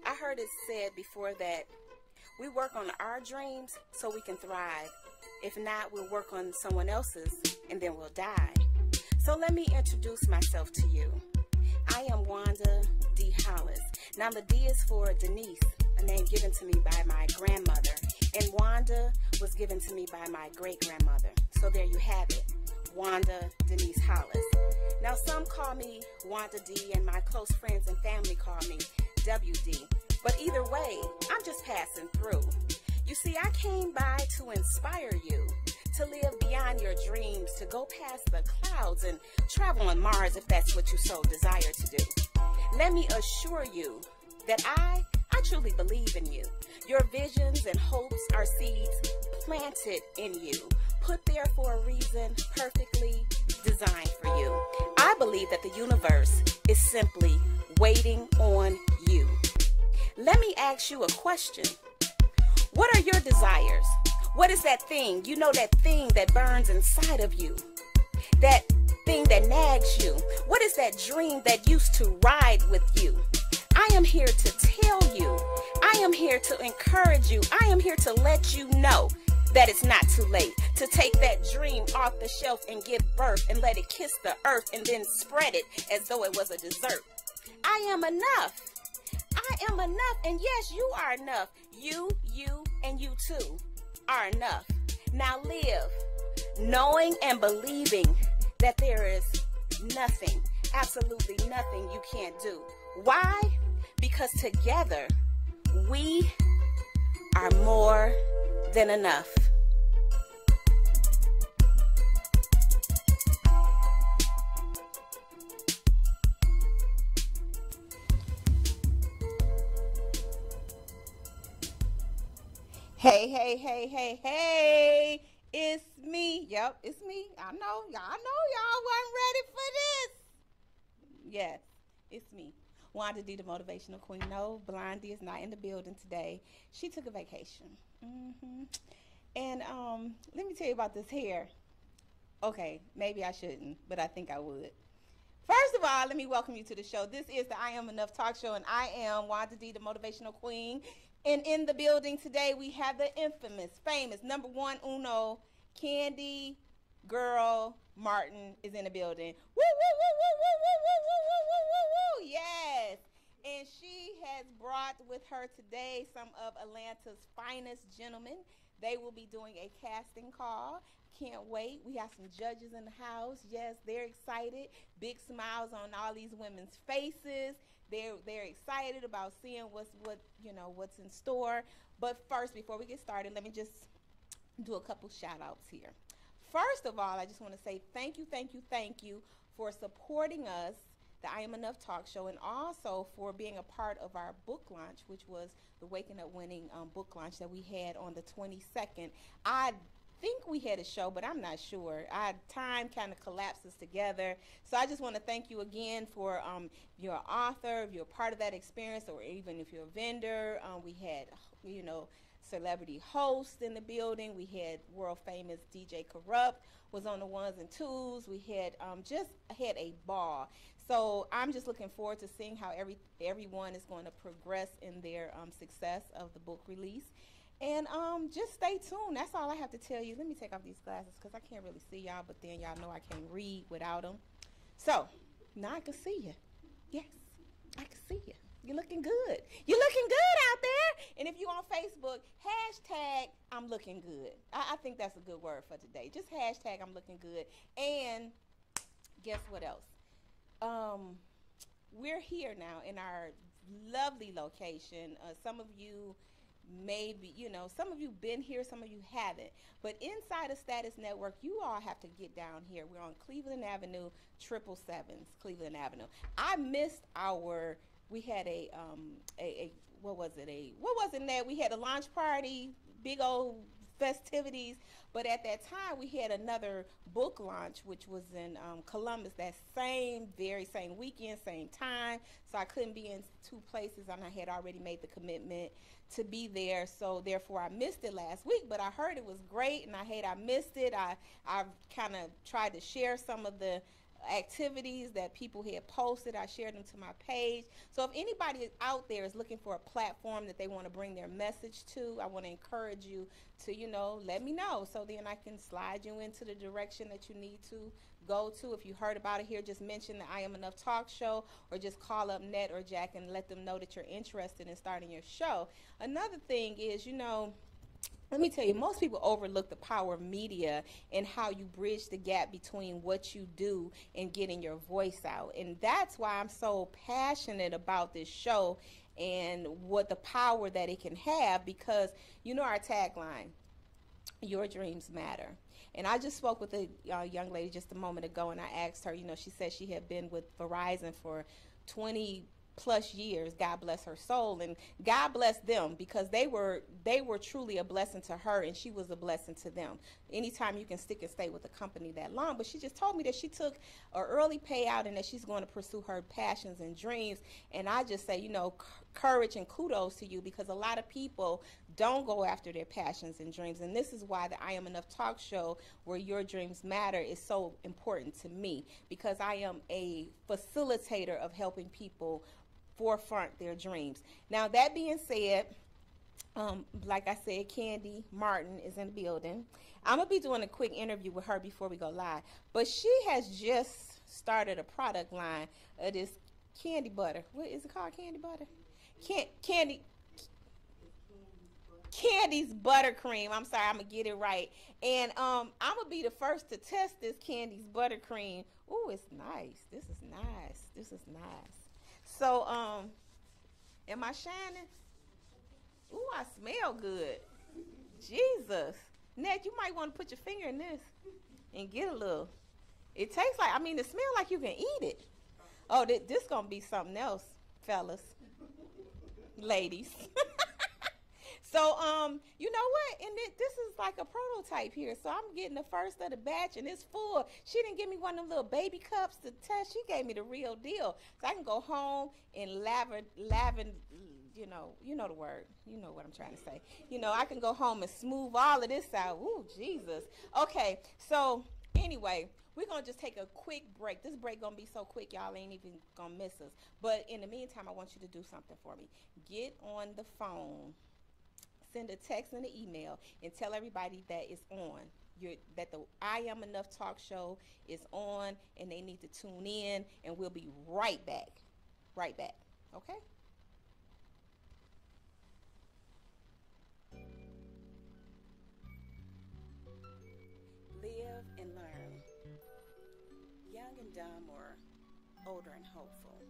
I heard it said before that we work on our dreams so we can thrive. If not, we'll work on someone else's and then we'll die. So let me introduce myself to you. I am Wanda D. Hollis. Now the D is for Denise, a name given to me by my grandmother. And Wanda was given to me by my great-grandmother. So there you have it, Wanda Denise Hollis. Now some call me Wanda D, and my close friends and family call me WD. But either way, I'm just passing through. You see, I came by to inspire you to live beyond your dreams, to go past the clouds and travel on Mars if that's what you so desire to do. Let me assure you that I truly believe in you. Your visions and hopes are seeds planted in you, put there for a reason, perfectly designed for you. I believe that the universe is simply waiting on you. Let me ask you a question. What are your desires? What is that thing? You know, that thing that burns inside of you. That thing that nags you. What is that dream that used to ride with you? I am here to tell you. I am here to encourage you. I am here to let you know that it's not too late to take that dream off the shelf and give birth and let it kiss the earth and then spread it as though it was a dessert. I am enough. I am enough, and yes, you are enough. You, and you too are enough. Now live, knowing and believing that there is nothing, absolutely nothing you can't do. Why? Because together, we are more than enough. Hey, it's me. Yep, it's me. I know y'all weren't ready for this. Yes, it's me. Wanda D, the motivational queen. No, Blondie is not in the building today. She took a vacation. And let me tell you about this hair. Okay, maybe I shouldn't, but I think I would. First of all, let me welcome you to the show. This is the I Am Enough Talk Show, and I am Wanda D, the motivational queen. And in the building today, we have the infamous, famous, number one uno, Candy Girl Martin is in the building. Woo, woo, woo, woo, woo, woo, woo, woo, woo, woo, woo, woo, yes. And she has brought with her today some of Atlanta's finest gentlemen. They will be doing a casting call. Can't wait. We have some judges in the house. Yes, they're excited. Big smiles on all these women's faces. They're excited about seeing what's in store. But first, before we get started, let me just do a couple shout outs here. First of all, I just want to say thank you for supporting us, the I Am Enough Talk Show, and also for being a part of our book launch, which was the Waking Up Winning book launch that we had on the 22nd. I think we had a show, but I'm not sure. Our time kind of collapses together. So I just want to thank you again for you're an author, if you're a part of that experience, or even if you're a vendor. We had, celebrity hosts in the building. We had world famous DJ Corrupt was on the ones and twos. We had just had a ball. So I'm just looking forward to seeing how everyone is going to progress in their success of the book release. And just stay tuned. That's all I have to tell you. Let me take off these glasses because I can't really see y'all, but then y'all know I can't read without them. So now I can see you. Yes, I can see you. You're looking good. You're looking good out there. And if you're on Facebook, hashtag I'm looking good. I think that's a good word for today. Just hashtag I'm looking good. And guess what else? We're here now in our lovely location. Some of you maybe, some of you been here, some of you haven't. But inside of Status Network, you all have to get down here. We're on Cleveland Avenue, 777s, Cleveland Avenue. I missed we had what was it, we had a launch party, big old festivities, but at that time we had another book launch, which was in Columbus, that very same weekend, same time, so I couldn't be in two places, and I had already made the commitment to be there, so therefore I missed it last week, but I heard it was great, and I missed it. I kind of tried to share some of the activities that people had posted. I shared them to my page. So if anybody out there is looking for a platform that they want to bring their message to, I want to encourage you to, let me know, so then I can slide you into the direction that you need to go to. If you heard about it here, just mention the I Am Enough talk show, or just call up Net or Jack and let them know that you're interested in starting your show. Another thing is, let me tell you, most people overlook the power of media and how you bridge the gap between what you do and getting your voice out. And that's why I'm so passionate about this show and what the power that it can have, because our tagline, your dreams matter. And I just spoke with a young lady just a moment ago, and I asked her, she said she had been with Verizon for 20 plus years. God bless her soul, and God bless them, because they were truly a blessing to her, and she was a blessing to them. Anytime you can stick and stay with a company that long. But she just told me that she took an early payout and that she's going to pursue her passions and dreams. And I just say, courage and kudos to you, because a lot of people don't go after their passions and dreams. And this is why the I Am Enough talk show, where your dreams matter, is so important to me, because I am a facilitator of helping people forefront their dreams. Now, that being said, like I said, Candy Martin is in the building. I'm going to be doing a quick interview with her before we go live. But she has just started a product line of this candy butter. What is it called? Candy butter? Candy's buttercream. I'm sorry, I'm going to get it right. And I'm going to be the first to test this Candy's buttercream. Ooh, it's nice. This is nice. This is nice. So, am I shining? Ooh, I smell good. Jesus. Ned, you might want to put your finger in this and get a little. It tastes like, it smells like you can eat it. Oh, this going to be something else, fellas. Ladies. So, you know what? And this is like a prototype here. So I'm getting the first of the batch, and it's full. She didn't give me one of them little baby cups to test. She gave me the real deal. So I can go home and you know the word. You know what I'm trying to say. I can go home and smooth all of this out. Ooh, Jesus. Okay, so anyway, we're going to just take a quick break. This break going to be so quick, y'all ain't even going to miss us. But in the meantime, I want you to do something for me. Get on the phone. Send a text and an email and tell everybody that it's on. That the I Am Enough talk show is on, and they need to tune in, and we'll be right back. Right back. Okay? Live and learn. Young and dumb, or older and hopeful.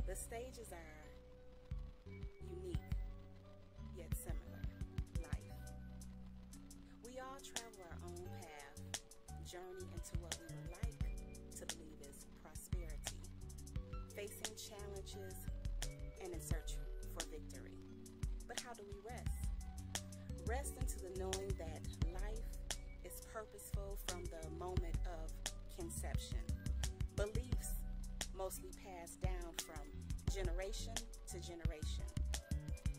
The stages are unique, yet similar. Life. We all travel our own path, journey into what we would like to believe is prosperity, facing challenges and in search for victory. But how do we rest? Rest into the knowing that life is purposeful from the moment of conception. Beliefs mostly passed down from generation to generation.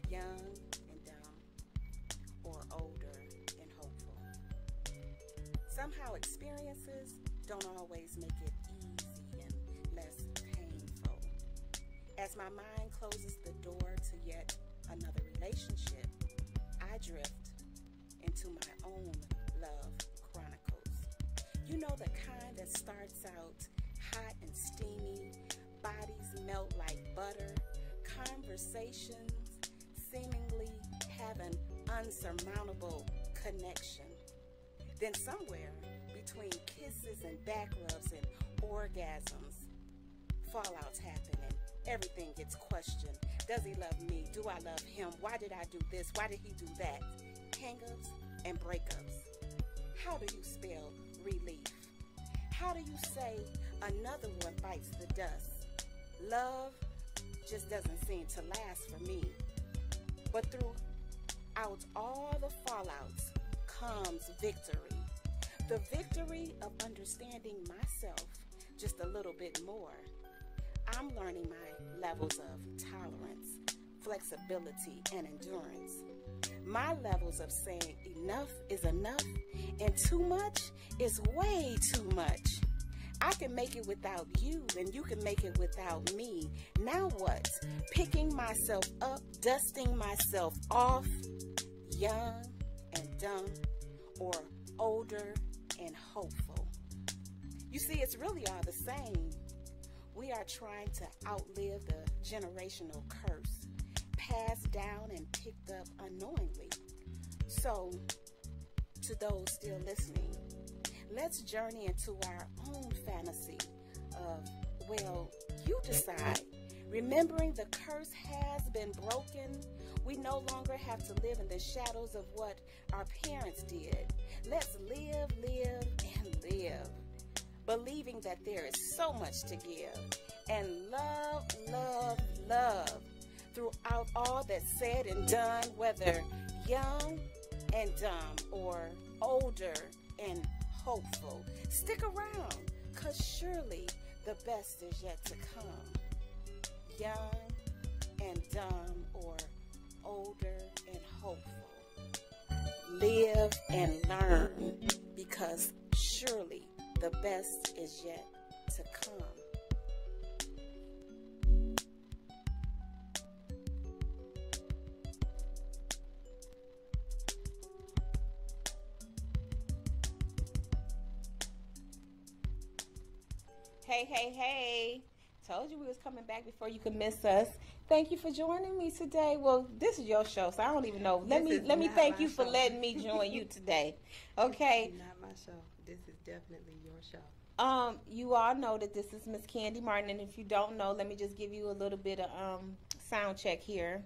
Young and dumb, or older and hopeful. Somehow experiences don't always make it easy and less painful. As my mind closes the door to yet another relationship, I drift into my own love chronicles. You know, the kind that starts out hot and steamy, bodies melt like butter, conversations seemingly have an unsurmountable connection. Then somewhere between kisses and back rubs and orgasms, fallouts happen and everything gets questioned. Does he love me? Do I love him? Why did I do this? Why did he do that? Hang-ups and breakups. How do you spell relief? How do you say another one bites the dust? Love just doesn't seem to last for me. But throughout all the fallouts comes victory. The victory of understanding myself just a little bit more. I'm learning my levels of tolerance, flexibility, and endurance. My levels of saying enough is enough and too much is way too much. I can make it without you, and you can make it without me. Now what? Picking myself up, dusting myself off, young and dumb, or older and hopeful. You see, it's really all the same. We are trying to outlive the generational curse, passed down and picked up unknowingly. So, to those still listening, let's journey into our own fantasy of, well, you decide. Remembering the curse has been broken, we no longer have to live in the shadows of what our parents did. Let's live, and live, believing that there is so much to give, and love, throughout all that's said and done, whether young and dumb or older and hopeful. Stick around, 'cause surely the best is yet to come. Young and dumb or older and hopeful. Live and learn, because surely the best is yet to come. Hey. Told you we was coming back before you could miss us. Thank you for joining me today. Well, this is your show, so I don't even know. Let me thank you for letting me join you today. Okay. This is not my show. This is definitely your show. You all know that this is Miss Candy Martin, and if you don't know, let me just give you a little bit of sound check here.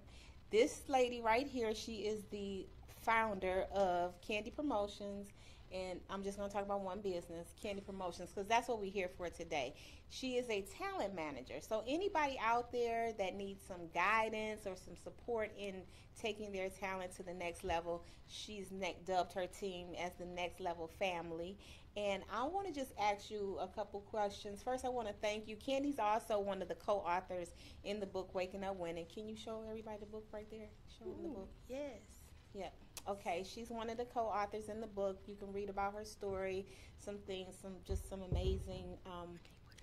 This lady right here, she is the founder of Candy Promotions. And I'm just going to talk about one business, Candy Promotions, because that's what we're here for today. She is a talent manager. So anybody out there that needs some guidance or some support in taking their talent to the next level, she's dubbed her team as the Next Level Family. And I want to just ask you a couple questions. First, I want to thank you. Candy's also one of the co-authors in the book, Waking Up Winning. Can you show everybody the book right there? Show them the book. Yes. Yep. Okay, she's one of the co-authors in the book. You can read about her story, some things, some amazing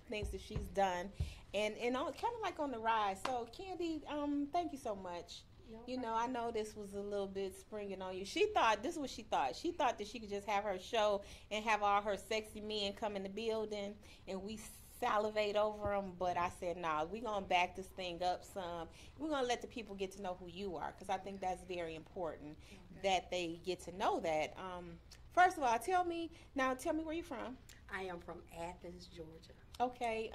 things that she's done, and kind of like on the rise. So, Candy, thank you so much. I know this was a little bit springing on you. This is what she thought. She thought that she could just have her show and have all her sexy men come in the building, and we salivate over them, but I said, nah, we're going to back this thing up some. We're going to let the people get to know who you are, because I think that's very important that they get to know that. First of all, tell me where you're from. I am from Athens, Georgia. Okay,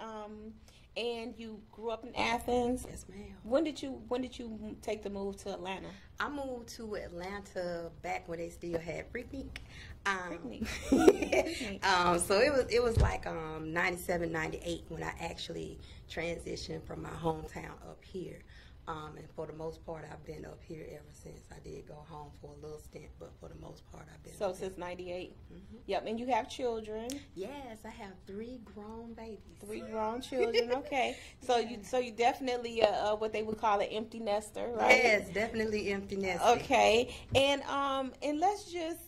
and you grew up in Athens? Yes, ma'am. When did you take the move to Atlanta? I moved to Atlanta back when they still had Freaknik. So it was like 97, 98 when I actually transitioned from my hometown up here. And for the most part, I've been up here ever since. I did go home for a little stint, but for the most part, I've been. So since '98. Mm-hmm. Yep, and you have children. Yes, I have 3 grown babies. 3 grown children. Okay, so you definitely what they would call an empty nester, right? Yes, definitely empty nester. Okay, and let's just.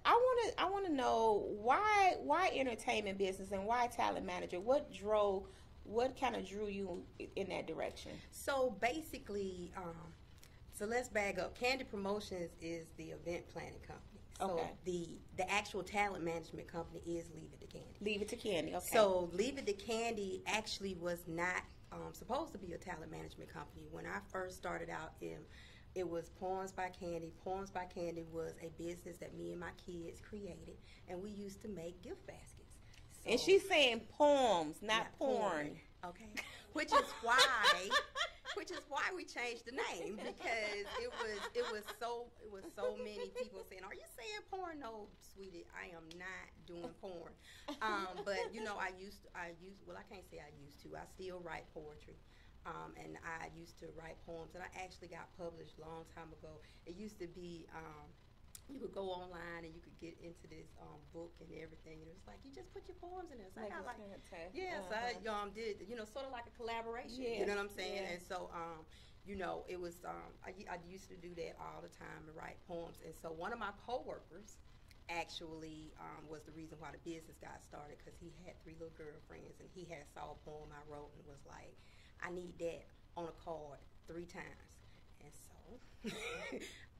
I want to know why entertainment business and why talent manager. What kind of drew you in that direction? So basically, so let's back up. Candy Promotions is the event planning company. So the actual talent management company is Leave It to Candy. Leave It to Candy, okay. So Leave It to Candy actually was not supposed to be a talent management company. When I first started out, it was Poems by Candy. Poems by Candy was a business that me and my kids created, and we used to make gift baskets. So, and she's saying poems, not porn. Okay, which is why we changed the name, because it was so many people saying, "Are you saying porn?" No, sweetie, I am not doing porn. But I used well, I can't say I used to. I still write poetry. And I used to write poems, and I actually got published a long time ago. It used to be you could go online and you could get into this book and everything, and it was like you just put your poems in there. So I did sort of like a collaboration. Yeah. You know what I'm saying? Yeah. And so it was I used to do that all the time, to write poems. And so one of my coworkers actually was the reason why the business got started, because he had 3 little girlfriends, and he had saw a poem I wrote and was like, I need that on a card 3 times. And so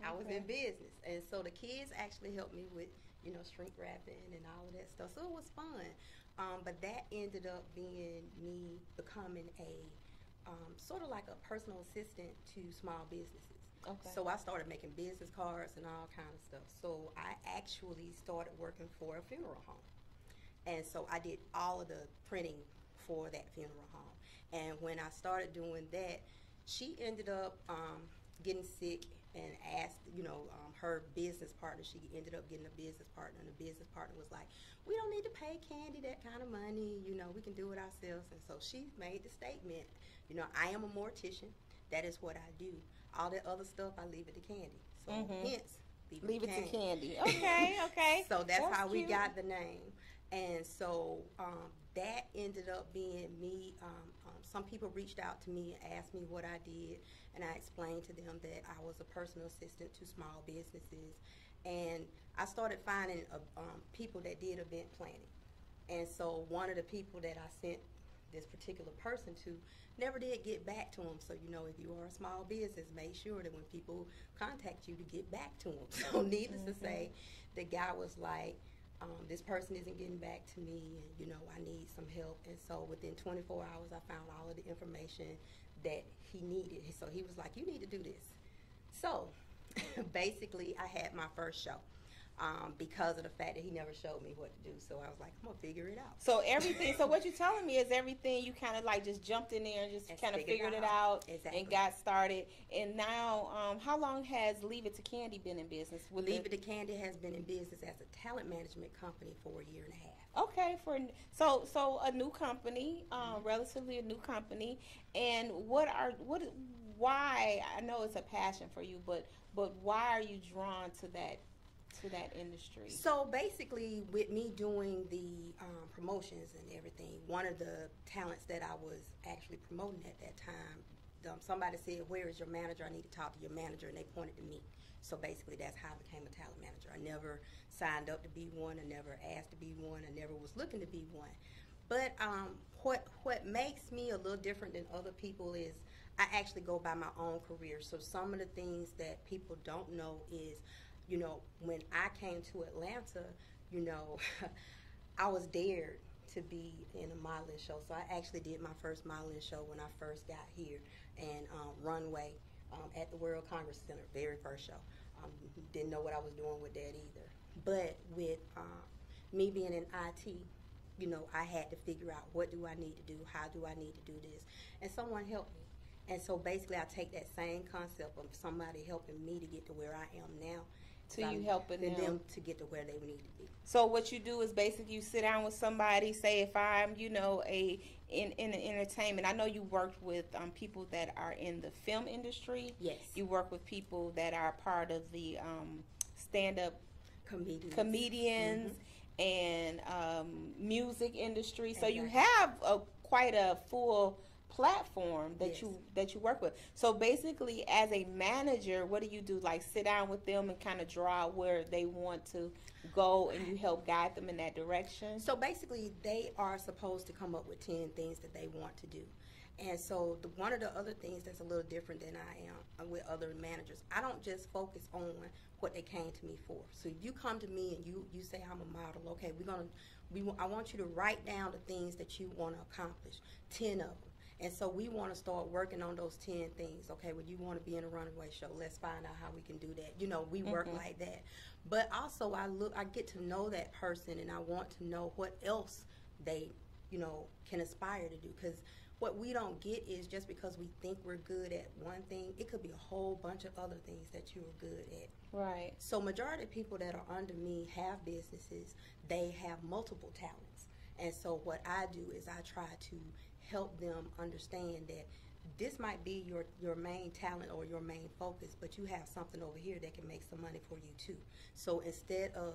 I was in business. And so the kids actually helped me with, shrink wrapping and all of that stuff. So it was fun. But that ended up being me becoming a sort of like a personal assistant to small businesses. Okay. So I started making business cards and all kind of stuff. So I actually started working for a funeral home. And so I did all of the printing for that funeral home. And when I started doing that, she ended up getting sick and asked, her business partner, she ended up getting a business partner, and the business partner was like, we don't need to pay Candy that kind of money, we can do it ourselves. And so she made the statement, I am a mortician, that is what I do. All that other stuff, I leave it to Candy. So hence, leave it to Candy. Okay, okay. So that's how we cute. got the name. And so that ended up being me. Some people reached out to me and asked me what I did, and I explained to them that I was a personal assistant to small businesses. And I started finding people that did event planning. And so one of the people that I sent this particular person to never did get back to them. So, if you are a small business, make sure that when people contact you to get back to them. So needless to say, the guy was like, this person isn't getting back to me, and I need some help. And so within 24 hours, I found all of the information that he needed. So he was like, you need to do this. So basically, I had my first show because of the fact that he never showed me what to do. So I was like, I'm gonna figure it out. So everything. So what you're telling me is everything you kind of like just jumped in there and just kind of figured it out and got started. And now, how long has Leave It to Candy been in business? Leave It to Candy has been in business as a talent management company for a year and a half. Okay, so a new company, relatively a new company. And why? I know it's a passion for you, but why are you drawn to that industry? So basically, with me doing the promotions and everything, one of the talents that I was actually promoting at that time, somebody said, where is your manager? I need to talk to your manager, and they pointed to me. So basically, that's how I became a talent manager. I never signed up to be one. I never asked to be one. I never was looking to be one. But what makes me a little different than other people is I actually go by my own career. So some of the things that people don't know is, when I came to Atlanta, I was dared to be in a modeling show. So I actually did my first modeling show when I first got here, and runway at the World Congress Center, very first show. Didn't know what I was doing with that either. But with me being in IT, I had to figure out, what do I need to do? How do I need to do this? And someone helped me. And so basically I take that same concept of somebody helping me to get to where I am now, to you helping them to get to where they need to be. So what you do is basically you sit down with somebody, say if I'm, in entertainment. I know you worked with people that are in the film industry. Yes. You work with people that are part of the stand-up comedians and music industry. So you have quite a full platform that you work with. So basically, as a manager, what do you do? Like sit down with them and kind of draw where they want to go, and you help guide them in that direction? So basically, they are supposed to come up with 10 things that they want to do. And so one of the other things that's a little different than I am with other managers, I don't just focus on what they came to me for. So if you come to me and you say I'm a model, okay, I want you to write down the things that you want to accomplish, 10 of them. And so we want to start working on those 10 things. Okay, well, you want to be in a runway show. Let's find out how we can do that. We work like that. But also I get to know that person, and I want to know what else they, can aspire to do. Because what we don't get is just because we think we're good at one thing, it could be a whole bunch of other things that you're good at. Right. So majority of people that are under me have businesses. They have multiple talents. And so what I do is I try to help them understand that this might be your main talent or your main focus, but you have something over here that can make some money for you too. So instead of,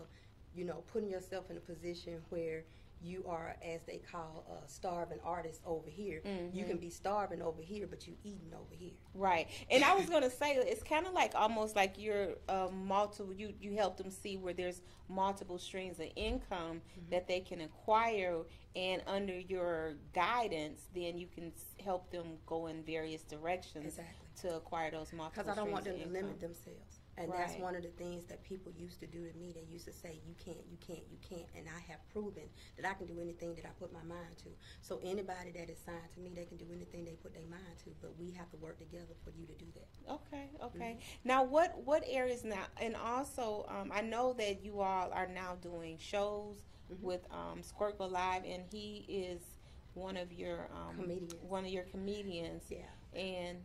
putting yourself in a position where you are, as they call, a starving artist over here. Mm-hmm. You can be starving over here, but you eating over here. Right. And I was going to say, it's kind of like almost like you're multiple, you help them see where there's multiple streams of income that they can acquire, and under your guidance, then you can help them go in various directions to acquire those multiple Because I don't want them to income. limit themselves. And Right. that's one of the things that people used to do to me. They used to say, you can't, you can't, you can't. And I have proven that I can do anything that I put my mind to. So anybody that is signed to me, they can do anything they put their mind to. But we have to work together for you to do that. Okay. Now, what areas now? And also, I know that you all are now doing shows with Squirt Go Live, and he is one of your comedians. Yeah. And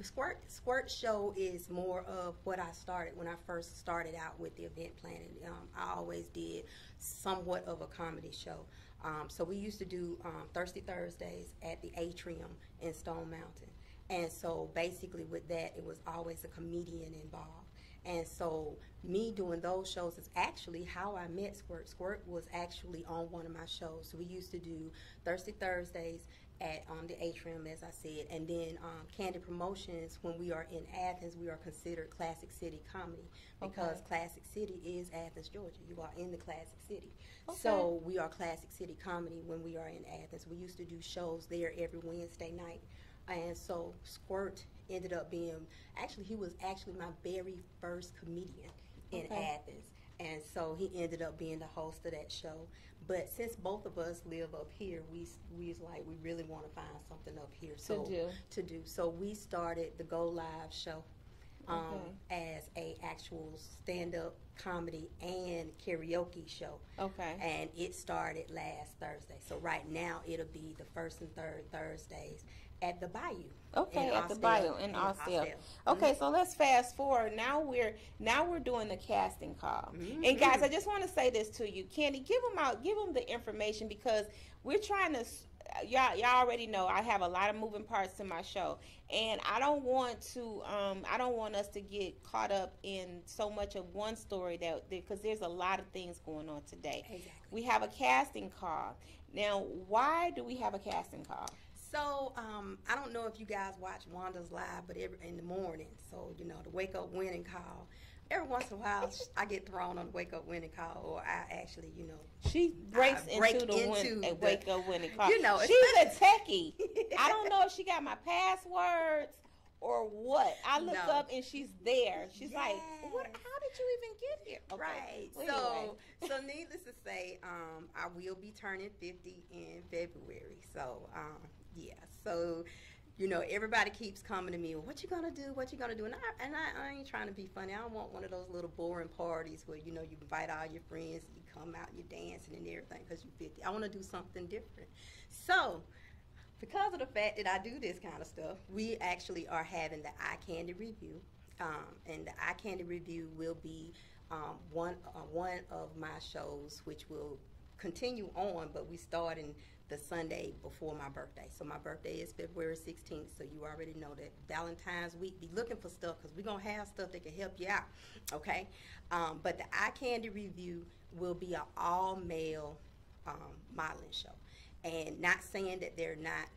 Squirt Show is more of what I started when I first started out with the event planning. I always did somewhat of a comedy show. So we used to do Thirsty Thursdays at the Atrium in Stone Mountain. And so basically with that, it was always a comedian involved. And so me doing those shows is actually how I met Squirt. Squirt was actually on one of my shows. So we used to do Thirsty Thursdays at the Atrium, as I said, and then Candy Promotions. When we are in Athens, we are considered Classic City Comedy because Classic City is Athens, Georgia. You are in the Classic City. So we are Classic City Comedy when we are in Athens. We used to do shows there every Wednesday night. And so Squirt ended up being, he was actually my very first comedian in Athens. And so he ended up being the host of that show. But since both of us live up here, we was like, we really want to find something up here to do. So we started the Go Live show as a actual stand-up comedy and karaoke show. And it started last Thursday. So right now it'll be the first and third Thursdays at the Bayou. At the Bayou in Austell. Okay, so let's fast forward. Now we're doing the casting call. And guys, I just want to say this to you, Candy. Give them the information, because we're trying to. Y'all already know I have a lot of moving parts to my show, and I don't want us to get caught up in so much of one story because there's a lot of things going on today. Exactly. We have a casting call. Now, why do we have a casting call? So, I don't know if you guys watch Wanda's Live, but in the morning, so, the Wake Up Winning Call, every once in a while, I get thrown on the Wake Up Winning Call, or I actually, she breaks into the Wake Up Winning Call. She's a techie. I don't know if she got my passwords or what. I look up and she's there. She's like, "What? How did you even get here?" Okay. Right. Well, So needless to say, I will be turning 50 in February. So, So, everybody keeps coming to me. Well, what you gonna do? What you gonna do? And I ain't trying to be funny. I don't want one of those little boring parties where you invite all your friends, you come out, you're dancing and everything because you're 50. I want to do something different. So, because of the fact that I do this kind of stuff, we actually are having the Eye Candy Review, and the Eye Candy Review will be one of my shows, which will continue on, but we start in the Sunday before my birthday. So my birthday is February 16th, so you already know that Valentine's week, be looking for stuff because we're going to have stuff that can help you out, okay? But the Eye Candy Review will be an all-male modeling show. And not saying that they're not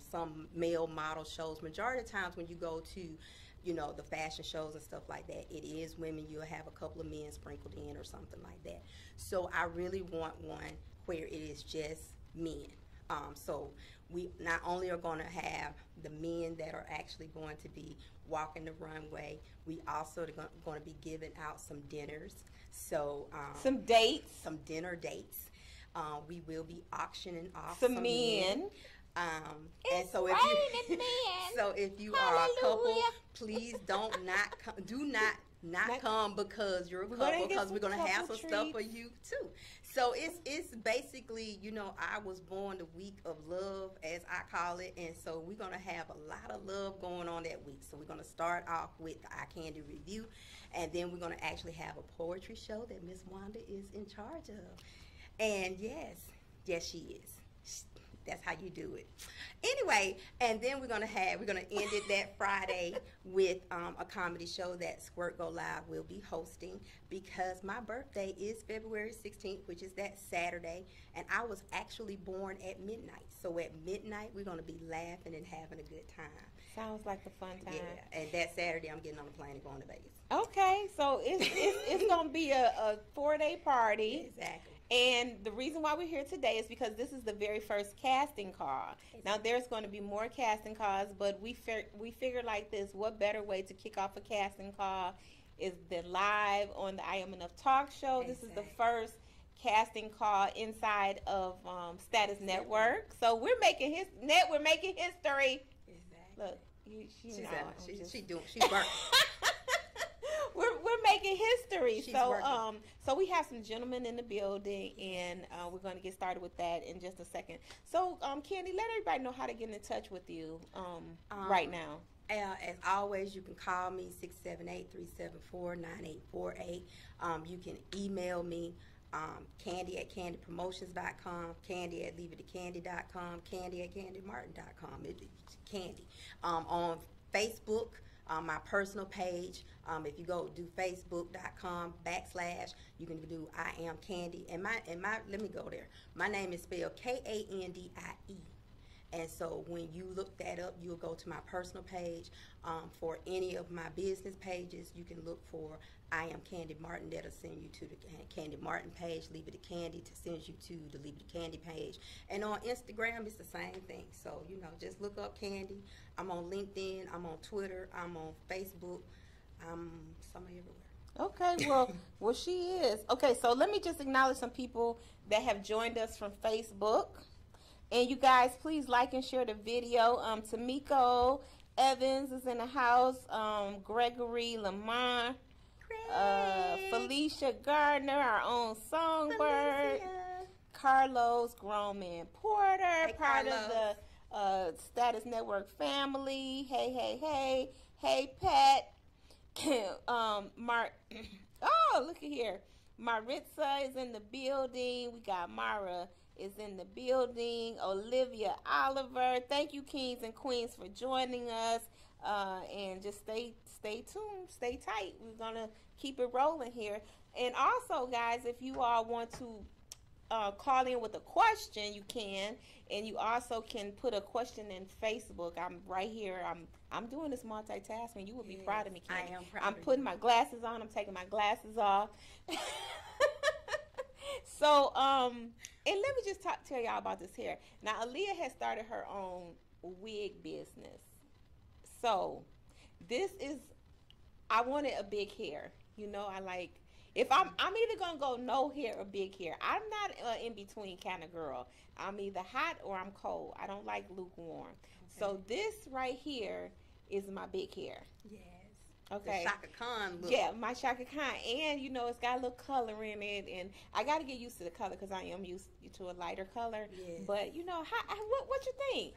some male model shows. Majority of times when you go to the fashion shows and stuff like that, it is women. You'll have a couple of men sprinkled in or something like that. So I really want one where it is just men. So we not only are going to have the men that are actually going to be walking the runway, we also are going to be giving out some dinners. So some dates. Some dinner dates. We will be auctioning off some men. And so if you are a couple, please do not come because you're a couple, because we're gonna have some stuff for you too. So it's basically, I was born the week of love, as I call it, and so we're gonna have a lot of love going on that week. So we're gonna start off with the Eye Candy Review, and then we're gonna actually have a poetry show that Miss Wanda is in charge of. And yes, she is. That's how you do it. Anyway, and then we're gonna end it that Friday with a comedy show that Squirt Go Live will be hosting, because my birthday is February 16th, which is that Saturday, and I was actually born at midnight. So at midnight, we're gonna be laughing and having a good time. Sounds like a fun time. Yeah, and that Saturday, I'm getting on the plane and going to Vegas. Okay, so it's gonna be a 4-day party. Exactly. And the reason why we're here today is because this is the very first casting call. Now, there's going to be more casting calls, but we figured like this: what better way to kick off a casting call is than live on the I Am Enough talk show. Exactly. This is the first casting call inside of Status Network. So we're making history. Exactly. Look, she's working. We're making history. She's so working. So we have some gentlemen in the building, and we're going to get started with that in just a second. So Candy, let everybody know how to get in touch with you right now. As always, you can call me 678-374-9848. You can email me Candy at candypromotions.com, Candy at leaveittocandy.com, Candy at candymartin.com. It's Candy. On Facebook, my personal page, if you go do facebook.com / you can do I Am Candy, and my let me go there. My name is spelled Kandie. And so when you look that up, you'll go to my personal page. For any of my business pages, you can look for I Am Candy Martin. That'll send you to the Candy Martin page. Leave It to Candy to send you to the Leave It to Candy page. And on Instagram, it's the same thing. So, just look up Candy. I'm on LinkedIn. I'm on Twitter. I'm on Facebook. I'm somewhere everywhere. Okay, well, she is. Okay, so let me just acknowledge some people that have joined us from Facebook. And you guys, please like and share the video. Tamiko Evans is in the house. Gregory Lamont. Felicia Gardner, our own Songbird. Carlos Grown Man Porter, hey, part Carlos. of the Status Network family. Hey, Pat. Mark. Oh, look at here. Maritza is in the building. We got Mara is in the building. Olivia Oliver. Thank you, kings and queens, for joining us. And just stay tuned, stay tight. We're gonna keep it rolling here. And also, guys, if you all want to call in with a question, you can. And you also can put a question in Facebook. I'm right here. I'm doing this multitasking. You would be proud of me, Candy. I am proud. I'm putting my glasses on. I'm taking my glasses off. So, and let me just tell y'all about this hair. Now, Aaliyah has started her own wig business. So, I wanted a big hair. I like, if I'm either going to go no hair or big hair. I'm not an in-between kind of girl. I'm either hot or I'm cold. I don't like lukewarm. Okay. So, this right here is my big hair. Yes. Okay. The Chaka Khan look. Yeah, my Chaka Khan. And, it's got a little color in it. And I got to get used to the color because I am used to a lighter color. Yes. But, what you think?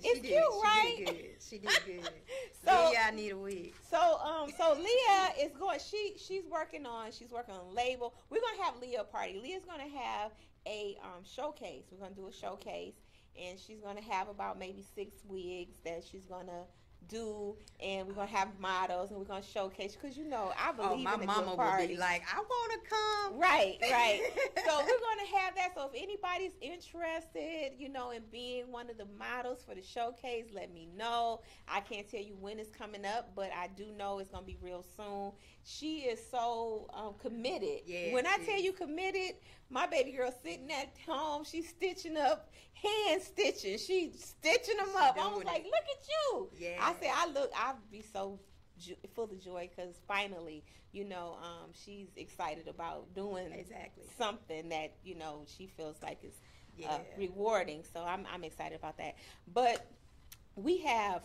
It's cute, right? She did good. So Leah, I need a wig. So Leah is going. She's working on label. We're gonna have Leah party. Leah's gonna have a showcase. We're gonna do a showcase, and she's gonna have about maybe 6 wigs that she's gonna do, and we're gonna have models, and we're gonna showcase, because I believe in a good party. My mama would be like, I want to come. Right. So we're gonna have that. So if anybody's interested, in being one of the models for the showcase, let me know. I can't tell you when it's coming up, but I do know it's gonna be real soon. She is so committed. Yeah, when I tell you committed, my baby girl sitting at home, she's stitching up, hand stitching. She's stitching them up. I was like, look at you. Yeah. I said, I'd be so full of joy because finally, she's excited about doing something that, she feels like is rewarding. So I'm excited about that. But we have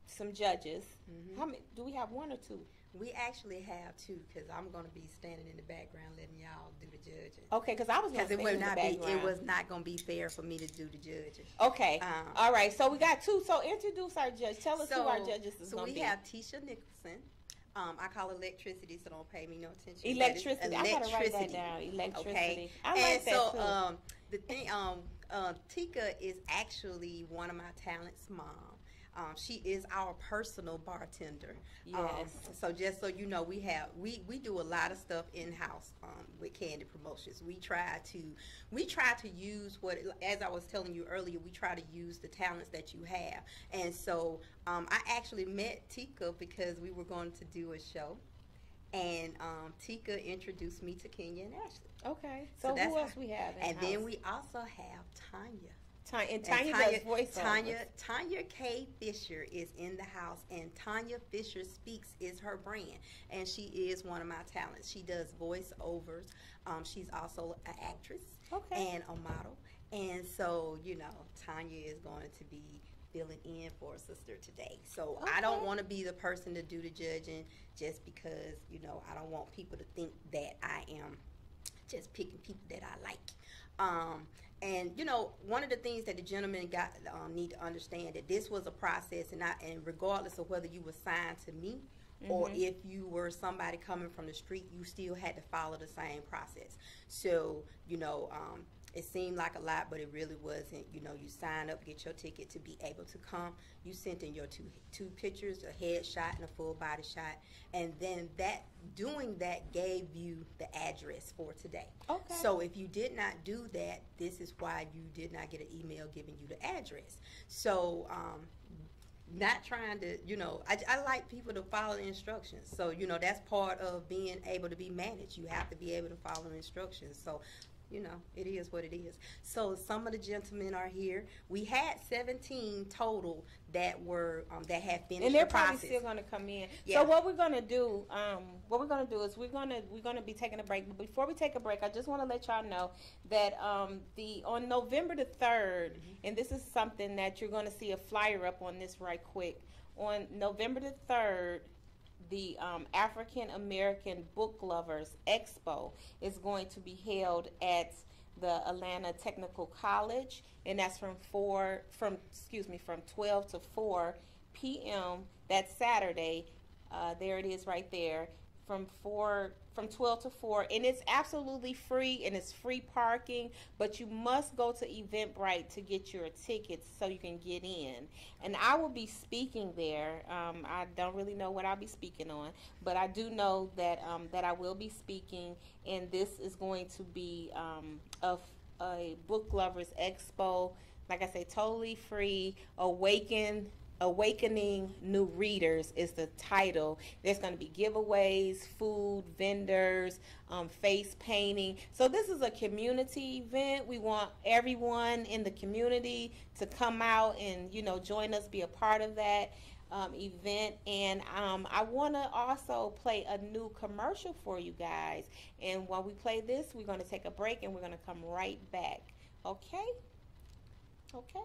some judges. Mm-hmm. How many? Do we have 1 or 2? We actually have 2, because I'm going to be standing in the background letting y'all do the judging. Okay, because I was going to stand in the background. It was not going to be fair for me to do the judging. Okay. All right. So we got 2. So introduce our judge. Tell us who our judges is going to be. So we have Tisha Nicholson. I call electricity, so don't pay me no attention. Electricity. I got to write that down. Electricity. Okay. I like that so, too. the thing, Tika is actually one of my talents' mom. She is our personal bartender. Yes. So just so you know, we do a lot of stuff in house with Candy Promotions. We try to use what, as I was telling you earlier, we try to use the talents that you have. And so I actually met Tika because we were going to do a show, and Tika introduced me to Kenya and Ashley. Okay. So who else we have? And then we also have Tanya. Tanya does voiceovers. Tanya K. Fisher is in the house, and Tanya Fisher Speaks is her brand, and she is one of my talents. She does voiceovers. She's also an actress and a model, and so Tanya is going to be filling in for a sister today. So I don't want to be the person to do the judging, just because I don't want people to think that I am just picking people that I like. And one of the things that the gentleman need to understand, that this was a process, and regardless of whether you were signed to me or if you were somebody coming from the street, you still had to follow the same process. So it seemed like a lot, but it really wasn't. You sign up, get your ticket to be able to come. You sent in your two pictures, a headshot and a full body shot, and then doing that gave you the address for today. Okay. So if you did not do that, this is why you did not get an email giving you the address. So not trying to, I like people to follow the instructions. So that's part of being able to be managed. You have to be able to follow instructions. So it is what it is. So some of the gentlemen are here. We had 17 total that were that had finished, and they're the process. probably still going to come in. Yeah. So what we're going to do, is we're going to be taking a break. But before we take a break, I just want to let y'all know that on November the 3rd, and this is something that you're going to see a flyer up on this right quick. On November the 3rd, the African American Book Lovers Expo is going to be held at the Atlanta Technical College, and that's from 12 to 4 p.m. That's Saturday. There it is right there, from 12 to 4, and it's absolutely free, and it's free parking, but you must go to Eventbrite to get your tickets so you can get in. And I will be speaking there. I don't really know what I'll be speaking on, but I do know that that I will be speaking, and this is going to be a book lovers expo. Like I say, totally free. Awakening New Readers is the title. There's going to be giveaways, food, vendors, face painting. So this is a community event. We want everyone in the community to come out and join us, be a part of that event. And I want to also play a new commercial for you guys. And while we play this, we're going to take a break, and we're going to come right back. Okay? Okay.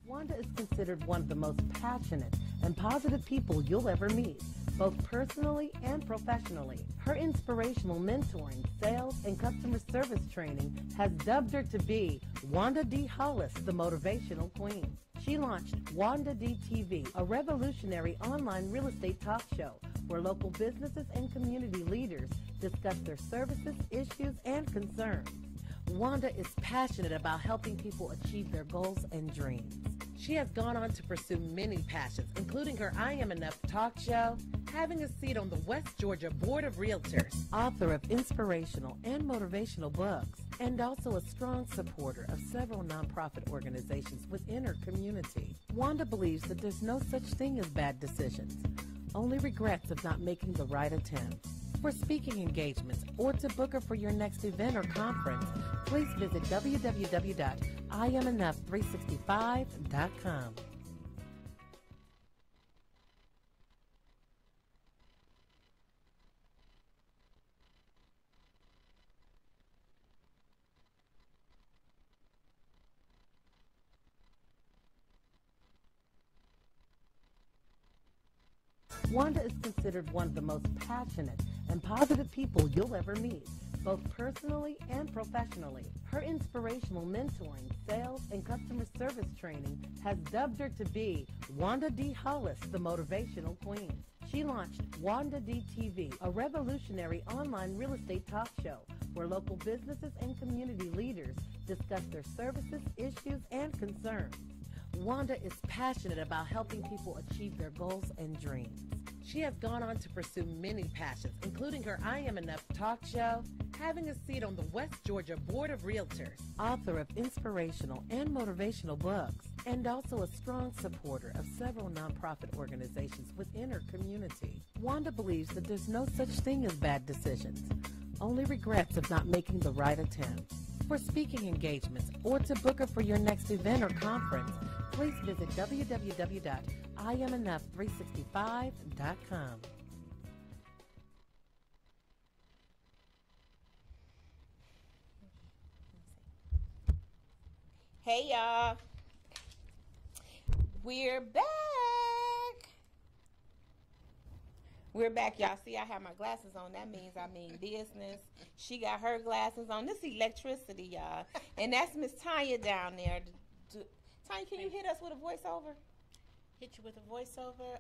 Wanda is considered one of the most passionate and positive people you'll ever meet, both personally and professionally. Her inspirational mentoring, sales, and customer service training has dubbed her to be Wanda D. Hollis, the Motivational Queen. She launched Wanda D TV, a revolutionary online real estate talk show where local businesses and community leaders discuss their services, issues, and concerns. Wanda is passionate about helping people achieve their goals and dreams. She has gone on to pursue many passions, including her I Am Enough talk show, having a seat on the West Georgia Board of Realtors, author of inspirational and motivational books, and also a strong supporter of several nonprofit organizations within her community. Wanda believes that there's no such thing as bad decisions, only regrets of not making the right attempt. For speaking engagements or to book her for your next event or conference, please visit www.IamEnough365.com. Wanda is considered one of the most passionate and positive people you'll ever meet, both personally and professionally. Her inspirational mentoring, sales, and customer service training has dubbed her to be Wanda D. Hollis, the Motivational Queen. She launched Wanda D TV, a revolutionary online real estate talk show where local businesses and community leaders discuss their services, issues, and concerns. Wanda is passionate about helping people achieve their goals and dreams. She has gone on to pursue many passions, including her I Am Enough talk show, having a seat on the West Georgia Board of Realtors, author of inspirational and motivational books, and also a strong supporter of several nonprofit organizations within her community. Wanda believes that there's no such thing as bad decisions, only regrets of not making the right attempt. For speaking engagements or to book her for your next event or conference, please visit www.IamEnough365.com. Hey y'all, we're back. We're back, y'all. See, I have my glasses on. That means I mean business. She got her glasses on. This electricity, y'all. And that's Miss Tanya down there. Tanya, can you hit us with a voiceover? Hit you with a voiceover.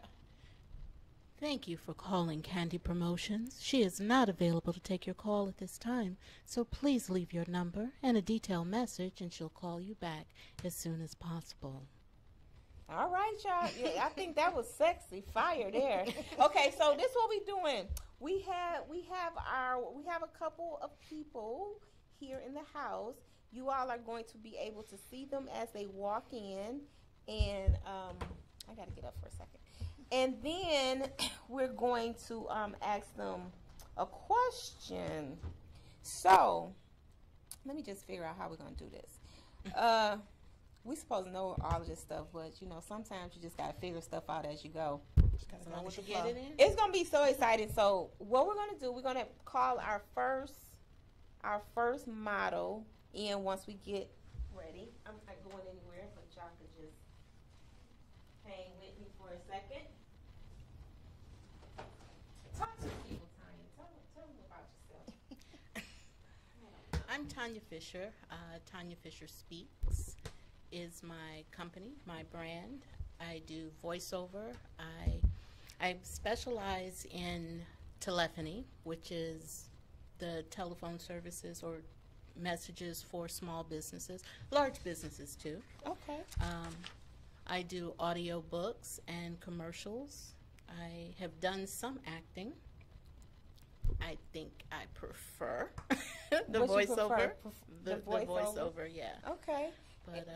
Thank you for calling Candy Promotions. She is not available to take your call at this time, so please leave your number and a detailed message, and she'll call you back as soon as possible. All right, y'all. Yeah, I think that was sexy fire there. Okay, so this is what we doing. We have a couple of people here in the house. You all are going to be able to see them as they walk in, and I got to get up for a second. And then we're going to ask them a question. So let me just figure out how we're going to do this. We supposed to know all of this stuff, but you know, sometimes you just gotta figure stuff out as you go. As long as you get it in. It's gonna be so exciting. So what we're gonna do, we're gonna call our first model in once we get ready. I'm not going anywhere, but y'all could just hang with me for a second. Talk to people, Tanya. Tell them about yourself. I'm Tanya Fisher. Tanya Fisher Speaks is my company, my brand. I do voiceover. I specialize in telephony, which is the telephone services or messages for small businesses, large businesses too. Okay. I do audio books and commercials. I have done some acting. I think I prefer the voiceover. The voiceover, yeah. Okay. But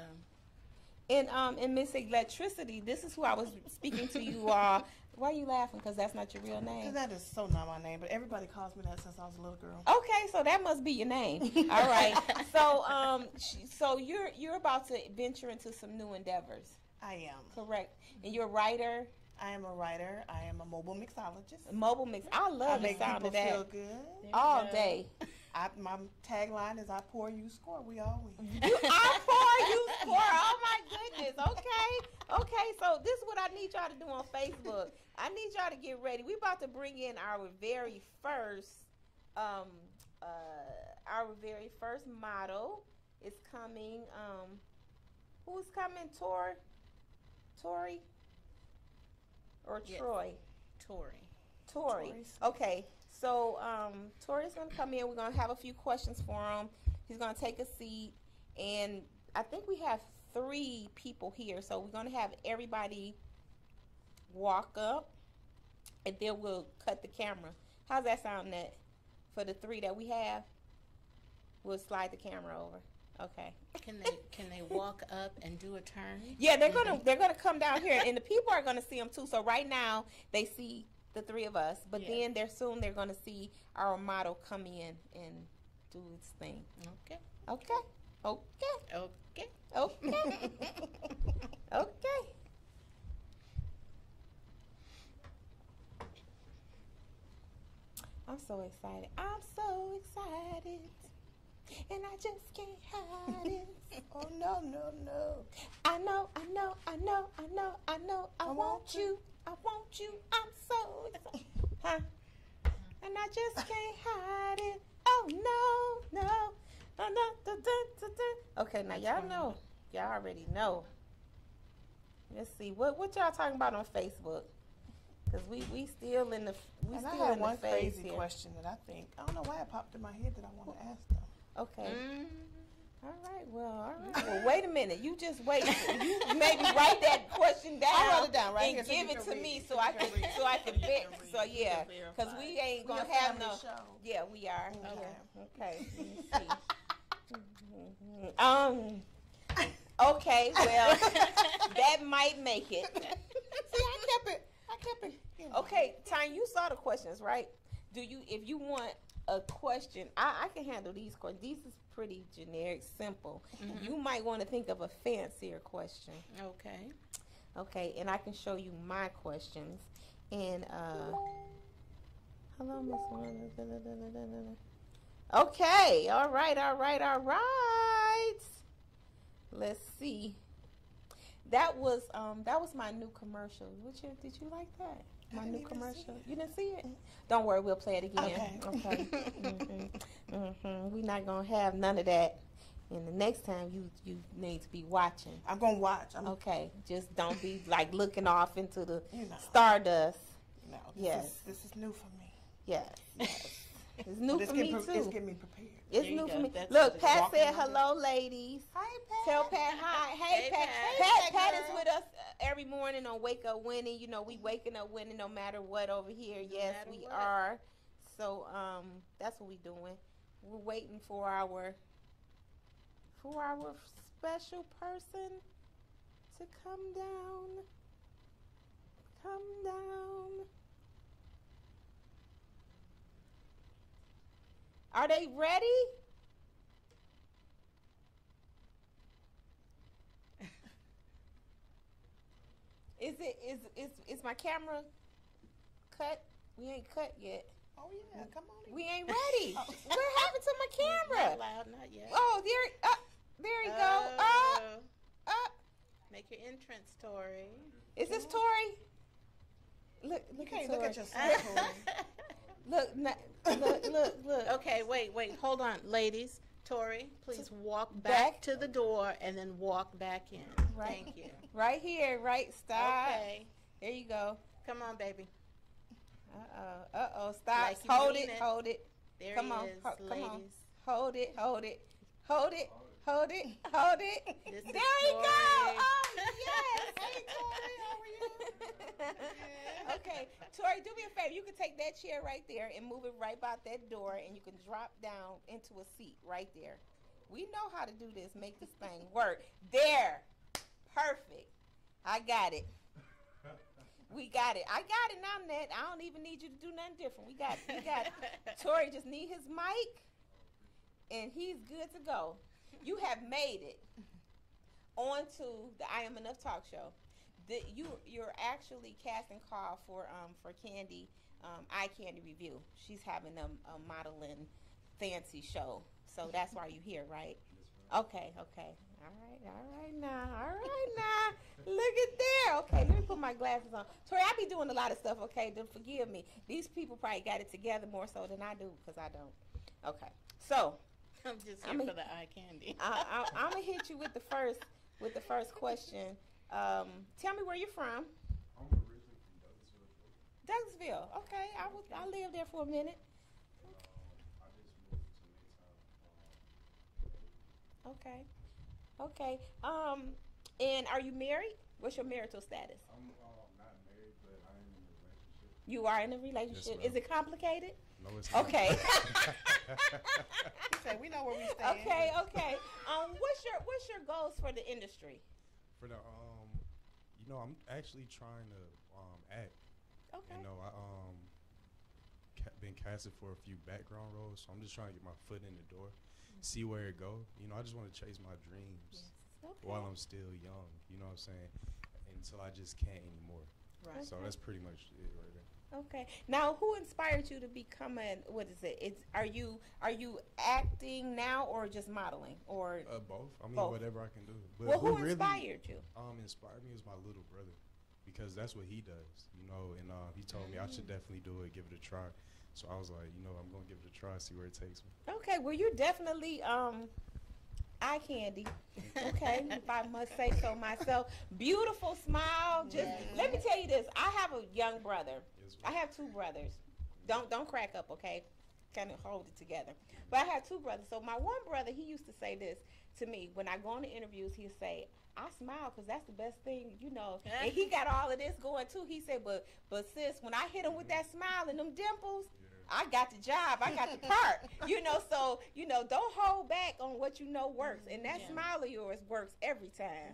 and Miss Electricity, this is who I was speaking to you all. Why are you laughing? Because that's not your real name. Because that is so not my name, but everybody calls me that since I was a little girl. Okay, so that must be your name. All right. So so you're about to venture into some new endeavors. I am. Correct. And you're a writer. I am a writer. I am a mobile mixologist. Mobile mix. I love the sound of that. Feel good all day. My tagline is "I pour, you score. We all win." I pour, you score. Oh my goodness. Okay. So this is what I need y'all to do on Facebook. I need y'all to get ready. We about to bring in our very first model. Is coming. Who's coming? Tori? Or yes. Troy? Tori. Okay. So Tori's going to come in. We're going to have a few questions for him. He's going to take a seat. And I think we have 3 people here. So we're going to have everybody walk up. And then we'll cut the camera. How's that sound, Nat? For the 3 that we have, we'll slide the camera over. Okay. Can they walk up and do a turn? Yeah, they're gonna come down here, and the people are gonna see them too. So right now they see the 3 of us, but then they're gonna see our model come in and do its thing. Okay. I'm so excited. And I just can't hide it. Oh no. I know. I want you. I'm so Huh? And I just can't hide it. Oh no, no. Dun, dun, dun, dun, dun, dun. Okay, now y'all know. Y'all already know. Let's see. What y'all talking about on Facebook? Cause we still in the And I still have in the one phase crazy here. question that I think, I don't know why it popped in my head that I want to ask them. Okay. All right. Well, wait a minute. You just wait. You maybe write that question down. I'll write it down right and here so give you it can to read me it. so I can bet. So yeah, verify because we ain't We gonna a have family no. show. Yeah, we are. Okay. Okay. Let me see. Okay. Well, that might make it. See, I kept it. You know. Okay, Tanya, you saw the questions, right? Do you, if you want a question, I can handle these questions. These is pretty generic, simple. You might want to think of a fancier question. Okay. Okay, and I can show you my questions. And hello, Miss Wanda. Okay, all right. Let's see. That was my new commercial. Did you like that? My new commercial. You didn't see it? Don't worry, we'll play it again. Okay. We're not gonna have none of that. And the next time you need to be watching. I'm going to watch. Okay, just don't be like looking off into the You know. stardust. No, Yes. This is new for me. Yes. It's new But for me It's too. getting me prepared. It's There you new go. for me. That's Look, what Pat walking said like hello, ladies. Hi, Pat. Tell Pat hi. Hey, Hey, Pat. Pat. Pat Hey, is girl. with us every morning on Wake Up Winning. You know, we waking up winning no matter what over here. Yes, matter we what. are. So, that's what we doing. We're waiting for our special person to come down. Come down. Are they ready? Is my camera cut? We ain't cut yet. Oh, yeah. Come on in. We ain't ready. What happened to my camera? Not loud, not yet. Oh, there you go. Make your entrance, Tori. Is this Tori? Look You at can't Tori. look at yourself. Look. Okay, wait, hold on. Ladies, Tori, please walk back. back to the door and then walk back in. Right. Thank you. Right here, right. Stop. Okay. There you go. Come on, baby. Stop. Like you Hold mean it. it. Hold it. There Come he on, is, come on. ladies. Hold it. This is There you go. Tori. Oh, yes. Hey, Tori, how are you? Okay, Tori, do me a favor. You can take that chair right there and move it right about that door, and you can drop down into a seat right there. We know how to do this. Make this thing work. There. Perfect. I got it. We got it. I got it now, Ned. I don't even need you to do nothing different. We got it. Tori just need his mic, and he's good to go. You have made it onto the I Am Enough talk show. You're actually casting call for Candy, Eye Candy Review. She's having a modeling fancy show, so that's why you're here, right? Okay. All right now. Look at there. Okay, let me put my glasses on. Tori, I be doing a lot of stuff, okay? Then forgive me. These people probably got it together more so than I do, because I don't. Okay, so I'm just here for the eye candy. I'm gonna hit you with the first question. Tell me where you're from. I'm originally from Douglasville. Douglasville. Okay, I lived there for a minute. I just moved to Maytown. Okay. And are you married? What's your marital status? I'm not married, but I am in a relationship. You are in a relationship. Yes, ma'am. Is it complicated? No, it's not. Okay. He said, we know where we stand. Okay. What's your goals for the industry? For the I'm actually trying to act. Okay. You know, I been casted for a few background roles, so I'm just trying to get my foot in the door, see where it go. You know, I just want to chase my dreams Okay. while I'm still young. You know what I'm saying? Until I just can't anymore. Right. So that's pretty much it right there. Okay. Now, who inspired you to become what is it? Are you acting now or just modeling or? Both. I mean, Both. whatever I can do. But Well, who really inspired you? Inspired me was my little brother, because that's what he does, you know. And he told me I should definitely do it, give it a try. So I was like, you know, I'm gonna give it a try, see where it takes me. Okay, well, you're definitely eye candy. Okay, if I must say so myself. Beautiful smile. Just let me tell you this. I have a young brother. Yes, I have two brothers. Don't crack up, okay? Kind of hold it together. But I have two brothers. So my one brother, he used to say this to me when I go on the interviews. He'd say, "I smile because that's the best thing, you know." And he got all of this going too. He said, "But sis, when I hit him with that smile and them dimples, I got the job. I got the part." You know, so you know, don't hold back on what you know works. And that smile of yours works every time.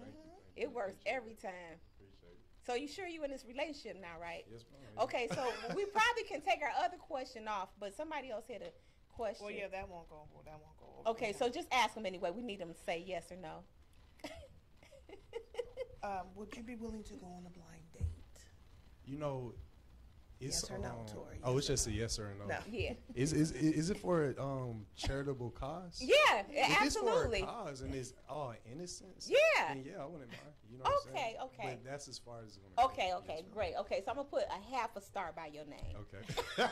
It works every time. So you sure you in this relationship now, right? Yes, ma'am. Okay, so we probably can take our other question off, but somebody else had a question. Well, yeah, that won't go. That won't go. Over. Okay, so just ask them anyway. We need them to say yes or no. Would you be willing to go on a blind date? You know, it's Yes or no, Tori? oh, it's just a yes or a no. No. Yeah. Is it for a charitable cause? Yeah, If absolutely. it's for a cause and it's all innocence, Yeah. then yeah, I wouldn't mind. You know what I'm saying? Okay. But that's as far as it's gonna Okay, go. okay, Yes, ma'am. great. Okay, so I'm gonna put a half a star by your name. Okay.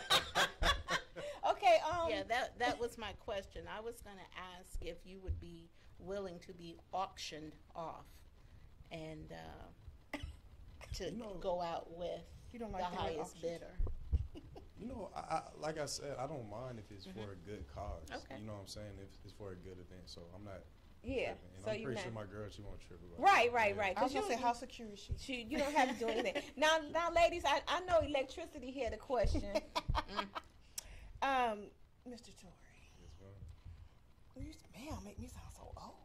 Okay, Yeah, that was my question. I was going to ask if you would be willing to be auctioned off and to You know- go out with You don't the like the way highest auctions- bidder. You know, I like I said, I don't mind if it's for a good cause. Okay. You know what I'm saying? If it's for a good event, so I'm not. yeah. tripping. And So I'm you pretty not sure my girl, she won't trip about right, it. right, Yeah. right. I was 'Cause gonna say, how secure is she? you don't have to do anything. Now, ladies, I know electricity had a question. Mr. Tory, Yes, ma'am. you smell make me sound so old.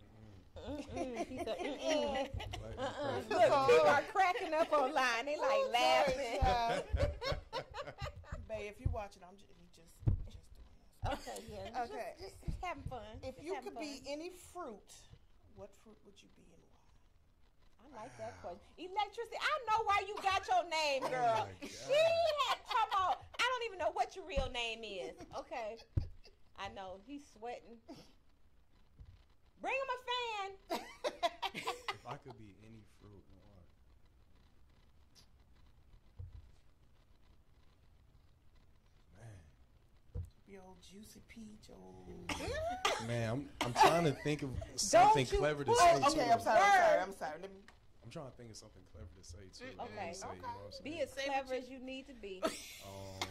He said, Like, Look, people are cracking up online. They like laughing. Babe, if you're watching, I'm just doing this. Okay, yeah. Okay. Just having fun. If Just you having could be fun. any fruit, what fruit would you be and why? I like that question. Electricity. I know why you got your name, girl. my God. She had come on. I don't even know what your real name is. Okay. I know. He's sweating. Bring him a fan. if I could be any fruit, what? Man. Be old juicy peach, old. Man, I'm trying to think of something you clever to put- say Okay, too. I'm sorry. Let me. I'm trying to think of something clever to say too. Okay. Say, you know what I'm Be saying? as clever as you need to be. Um,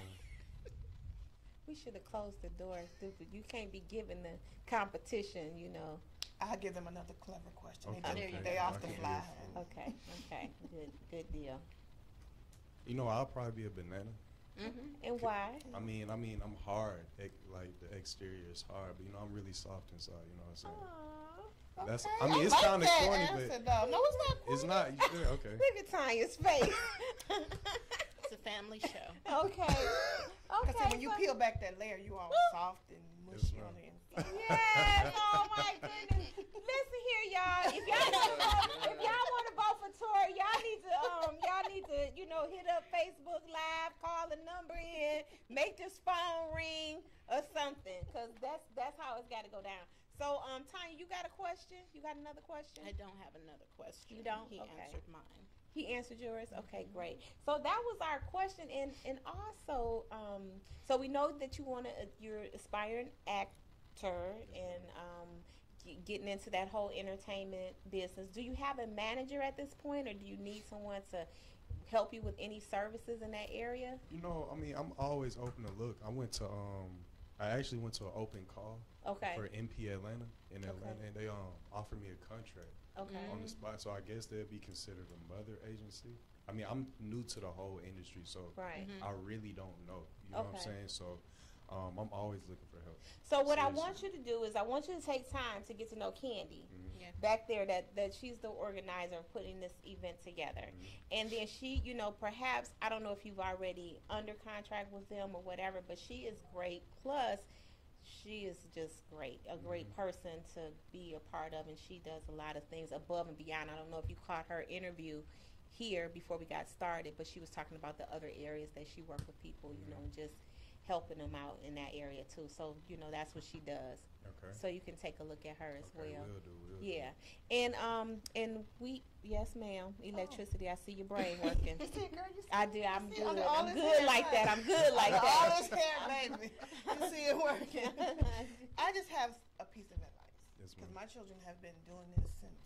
We should have closed the door. Stupid. You can't be giving the competition, you know. I'll give them another clever question. Okay, They, okay. they off the I can fly. do Okay. Okay. Good deal. you know, I'll probably be a banana. And why? I mean, I'm hard. Like the exterior is hard, but you know, I'm really soft inside. You know what I'm saying? Aw, That's. okay. I mean, it's like kind of that corny, answer, but though. No, it's not corny. it's not. You feel okay? Look at Tanya's face. It's a family show. Okay. Because Okay. when you so- peel back that layer, you all soft and mushy Yes, on the ma'am. inside. Yes. Oh my goodness. Listen here, y'all. If y'all want to vote for Tori, y'all need to hit up Facebook Live, call the number in, make this phone ring or something, because that's how it's got to go down. So, Tanya, you got a question? You got another question? I don't have another question. You don't? He Okay. answered mine. He answered yours? Okay, great. So that was our question. And also, so we know that you're aspiring actor and getting into that whole entertainment business. Do you have a manager at this point, or do you need someone to help you with any services in that area? You know, I mean, I'm always open to look. I actually went to an open call Okay. for MP Atlanta in Okay. Atlanta, and they offered me a contract Okay. on the spot. So I guess they'd be considered a mother agency. I mean, I'm new to the whole industry, so Right. I really don't know. You know what I'm Okay. saying? So I'm always looking for help. So what I Seriously. want you to do is I want you to take time to get to know Candy Yeah. back there that she's the organizer of putting this event together. And then she, perhaps, I don't know if you've already under contract with them or whatever, but she is great. Plus, she is just great, a great person to be a part of, and she does a lot of things above and beyond. I don't know if you caught her interview here before we got started, but she was talking about the other areas that she worked with people, and just helping them out in that area too. So that's what she does. Okay. So you can take a look at her as Okay, well. will do. Yeah, and we, yes, ma'am. Electricity. I see your brain working. You see, girl, you see, I do. I'm you see, good. under all I'm this good hair, like right? that. I'm good like Under all that. this hair, baby. You see it working. I just have a piece of advice. Yes, Because ma'am. my children have been doing this since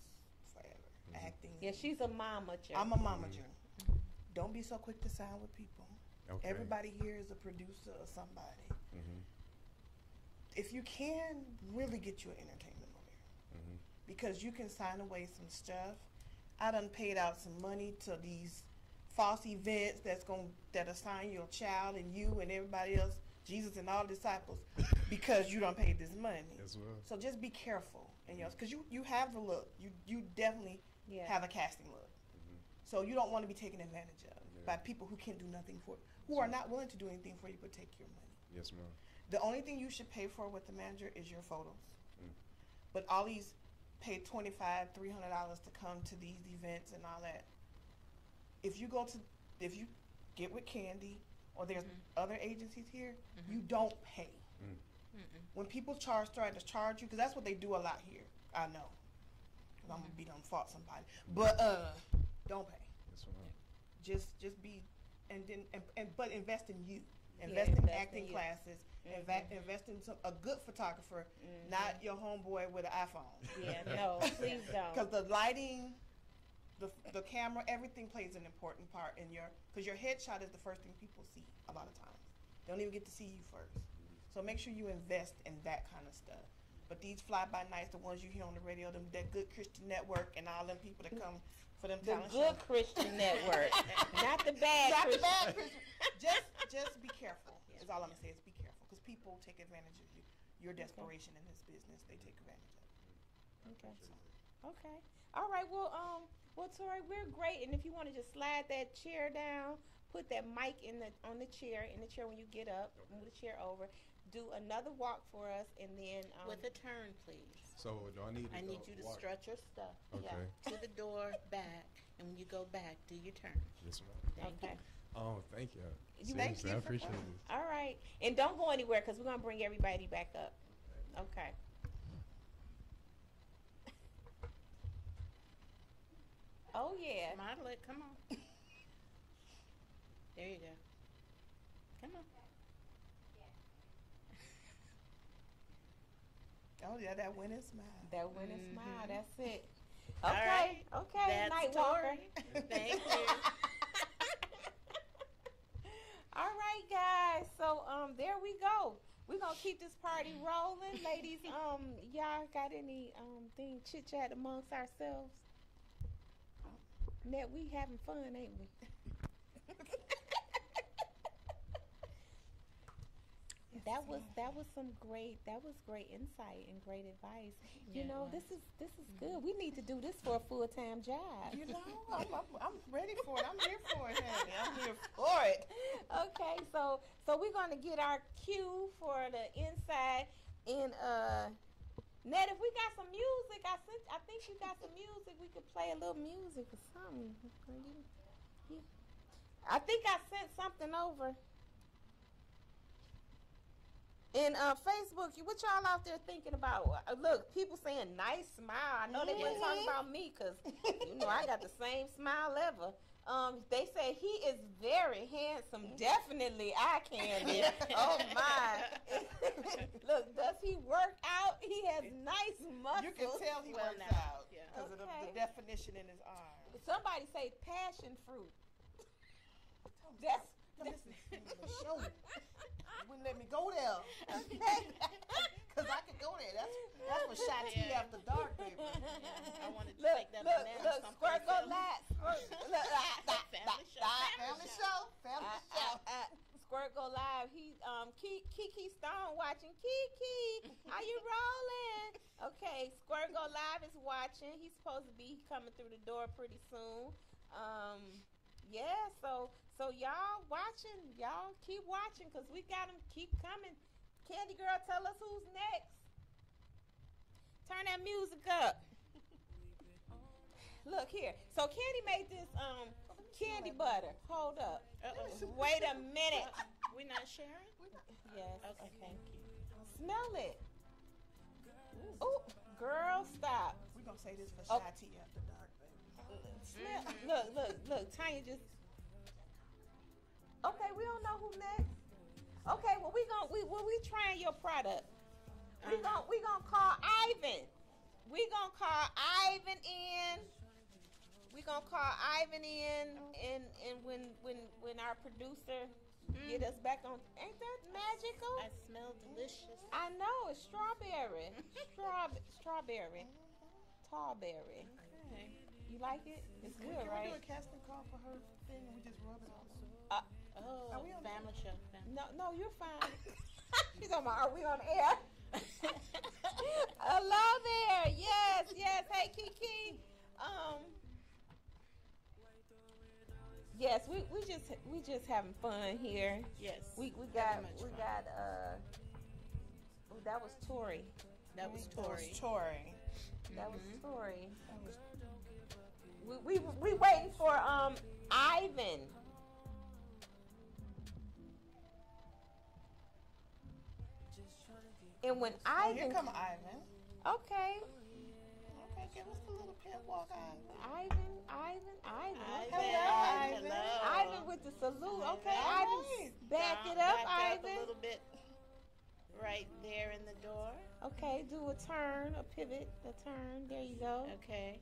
forever. Acting. Yeah, she's a momager. I'm a momager. Don't be so quick to sign with people. Okay. Everybody here is a producer or somebody. Mhm. If you can, really get you an entertainment lawyer. Mhm. Because you can sign away some stuff. I done paid out some money to these false events that assign your child and you and everybody else, Jesus and all disciples, because you done paid this money. As well. So just be careful in yours, because you have the look. You definitely Yeah. have a casting look. So you don't want to be taken advantage of by people who can't do nothing for you, who are not willing to do anything for you but take your money. Yes, ma'am. The only thing you should pay for with the manager is your photos. Mm. But all these pay $250-$300 to come to these events and all that. If you get with Candy or there's other agencies here, you don't pay. Mm. When people try to charge you, because that's what they do a lot here. I know. 'Cause I'm gonna be done fought somebody, but don't pay. Yes, ma'am. Just be, but invest in you. Yeah, Invest in invest in acting you. classes. Invest in a good photographer, not your homeboy with an iPhone. Yeah, no, please don't. Because the lighting, the camera, everything plays an important part in because your headshot is the first thing people see a lot of times. They don't even get to see you first. So make sure you invest in that kind of stuff. But these fly-by-nights, the ones you hear on the radio, that Good Christian Network and all them people that come for them The talent good shows. Christian network, not the bad Not the Christian. bad Christian. Just be careful. Is all I'm gonna say is be careful, because people take advantage of you. Your desperation in this business, they take advantage of. Okay. Okay. All right. Well, Tori, we're great. And if you want to just slide that chair down, put that mic on the chair when you get up, move the chair over, do another walk for us, and then With a turn, please. So do I need to I need go you to walk? strut your stuff. Okay. Yeah. To the door, back, and when you go back, do your turn. Yes, ma'am. Thank Okay. you. Oh, thank you. Thank Seriously, you I for appreciate coming. this. All right. And don't go anywhere because we're gonna bring everybody back up. Okay. Oh yeah. Model it. Come on. There you go. Come on. Oh yeah, that winning smile. That winning smile. That's it. All Okay. right. Okay. That's Night walker. Tori. Thank you. All right, guys. So there we go. We're gonna keep this party rolling, ladies. Y'all got any thing chit chat amongst ourselves? Net, we having fun, ain't we? That was great insight and great advice. Yeah, You know, it this is good. We need to do this for a full-time job. You know, I'm ready for it. I'm here for it, honey. I'm here for it. Okay, so we're gonna get our cue for the inside. And Ned, if we got some music, I think you got some music. We could play a little music or something. I think I sent something over. And Facebook, what y'all out there thinking about? Look, people saying nice smile. I know they weren't talking about me because, I got the same smile ever. They say he is very handsome. Definitely eye candy. Oh, my. Look, does he work out? He has nice muscles. You can tell he Well, works now, out yeah. because of Okay. the definition in his arm. Somebody say passion fruit. That's Listen, show me. Wouldn't let me go there. Because I could go there. That's what shot tea Yeah. after dark, baby. I wanted to look, take that look, banana look, someplace squirt go else. live. Family show. Family show. Family show. Squirt go live. He Kiki Stone watching. Kiki, are you rolling? Okay, Squirt go live is watching. He's supposed to be coming through the door pretty soon. Yeah, so y'all watching, y'all keep watching because we got them keep coming. Candy Girl, tell us who's next. Turn that music up. Look here. So Candy made this candy butter. Hold up. Wait a minute. We're not sharing? Yes. Okay, thank you. Smell it. Oh, girl, stop. We're gonna say this for Oh. Shy Tea after dark, baby. Smell. Look. Tanya just. Okay, we don't know who next. Okay, well we trying your product. We gonna call Ivan. We gonna call Ivan in. We gonna call Ivan in, and when our producer get us back on, ain't that magical? I smell delicious. I know it's strawberry, strawberry, tallberry. Okay. You like it? It's good, Can we right? do a casting call for her thing and we just rub it on? Oh, Are we on family show. Family. No, you're fine. She's on my. Are we on air? Hello there. Yes. Hey, Kiki. Yes, we just having fun here. Yes. We very got much fun. that was Tori. That was That was Tori. Tori. That was Tori. We waiting for Ivan. And when Oh, here Ivan, come Ivan. okay, Okay, give us the little pimp walk, Ivan. Ivan. Hello, Ivan. Ivan with the salute. Okay, All Ivan, right. back it Back up, a Ivan. little bit. Right there in the door. Okay, do a turn, a pivot, a turn. There you go. Okay.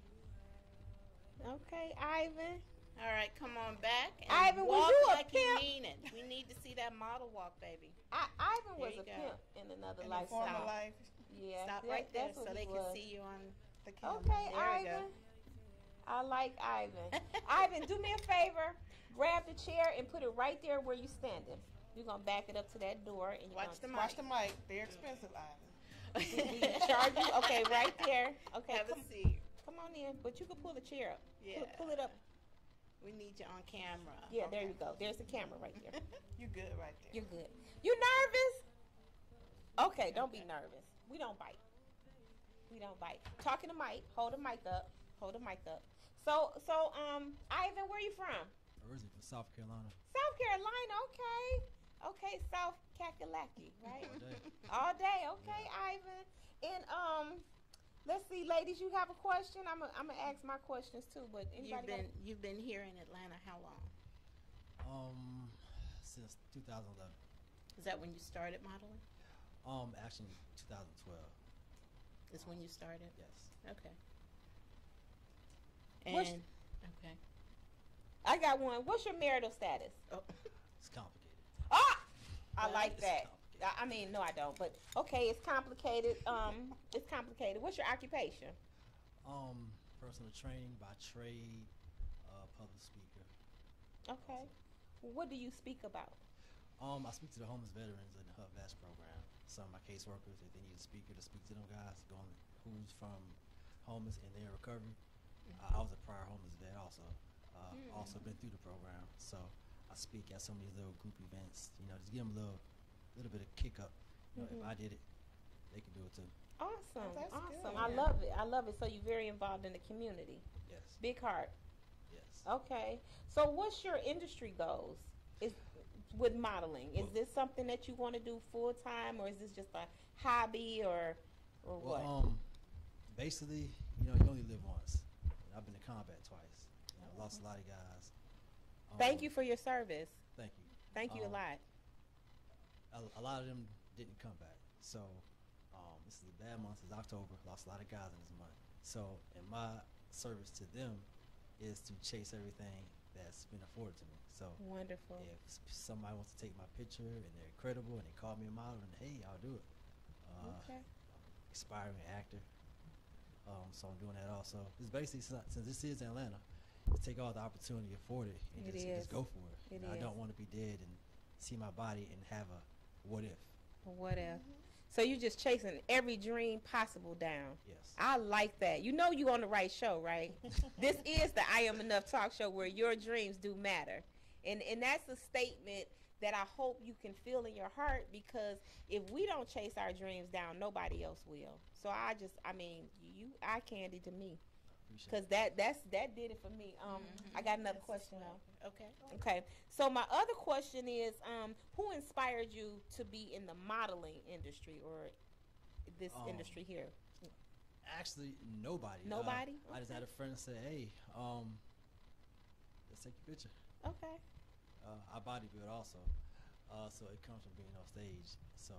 Okay, Ivan. All right, come on back. And Ivan, was walk you a like you pimp? mean it. We need to see that model walk, baby. Ivan was There a you go. pimp in another In the former lifestyle. life, Yeah, Stop that- right there that's what so he they can was. see you on. the camera. Okay, There we go. Ivan. I like Ivan. Ivan, do me a favor. Grab the chair and put it right there where you're standing. You're gonna back it up to that door and you're Watch the gonna mic. Watch the mic. They're expensive, Ivan. we charge you. Okay, right there. Okay, Have come, a seat. come on in. But you can pull the chair up. Yeah. Pull it up. We need you on camera. Yeah, there you go. There's the camera right there. You good right there. You're good. You nervous? Okay, don't be nervous. We don't bite. We don't bite. Talking to mic. Hold the mic up. Hold the mic up. So, Ivan, where you from? Originally from South Carolina. South Carolina. Okay, South Kakalaki, right? All day. All day. Okay, Ivan. And let's see, ladies, you have a question? I'm gonna ask my questions too, but anybody? You've been here in Atlanta how long? Since 2011. Is that when you started modeling? Actually 2012. Is when you started? Yes. Okay. What's- And okay. I got one. What's your marital status? Oh, It's complicated. Ah, I Well, like it's that. complicated. I mean, no, I don't. But okay, it's complicated. It's complicated. What's your occupation? Personal training by trade, public speaker. Okay. What do you speak about? I speak to the homeless veterans in the HUD VEST program. Some of my caseworkers, if they need a speaker to speak to them guys, going who's from homeless and their recovery. I was a prior homeless vet also. Also been through the program, so I speak at some of these little group events. You know, just give them a little bit of kick up. You know, if I did it, they can do it too. Awesome. That's Awesome. good. I love it. I love it. So you're very involved in the community. Yes. Big heart. Yes. Okay. So what's your industry goals? Is with modeling? Is this something that you want to do full time, or is this just a hobby, or what? Well, basically, you know, you only live once. And I've been to combat twice. You know, lost a lot of guys. Thank you for your service. Thank you. Thank you a lot. A lot of them didn't come back. So this is a bad month. It's October. Lost a lot of guys in this month. So, and my service to them is to chase everything that's been afforded to me. So, Wonderful. if somebody wants to take my picture and they're credible and they call me a model, and hey, I'll do it. Okay. Aspiring actor. So I'm doing that also. It's basically, since this is Atlanta, to take all the opportunity afforded and It just is. go for it. It I is. don't want to be dead and see my body and have a what if. What if? So you just chasing every dream possible down. Yes. I like that. You know you on the right show, right? This is the I Am Enough talk show where your dreams do matter. And that's a statement that I hope you can feel in your heart, because if we don't chase our dreams down, nobody else will. So you eye candy to me. appreciate Cause it. that did it for me. I got another question though. Okay. Okay, so my other question is, who inspired you to be in the modeling industry or this industry here? Actually, nobody. Nobody? I just had a friend say, "Hey, let's take a picture." Okay. I bodybuild also, so it comes from being on stage. So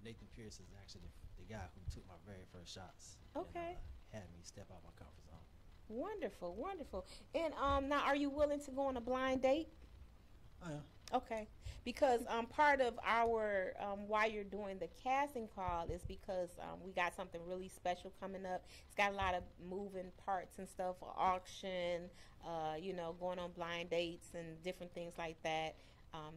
Nathan Pierce is actually the guy who took my very first shots. Okay. And, had me step out my comfort zone. Wonderful, wonderful. And now, are you willing to go on a blind date? Oh yeah. Okay, because part of our why you're doing the casting call is because we got something really special coming up. It's got a lot of moving parts and stuff, auction, going on blind dates and different things like that.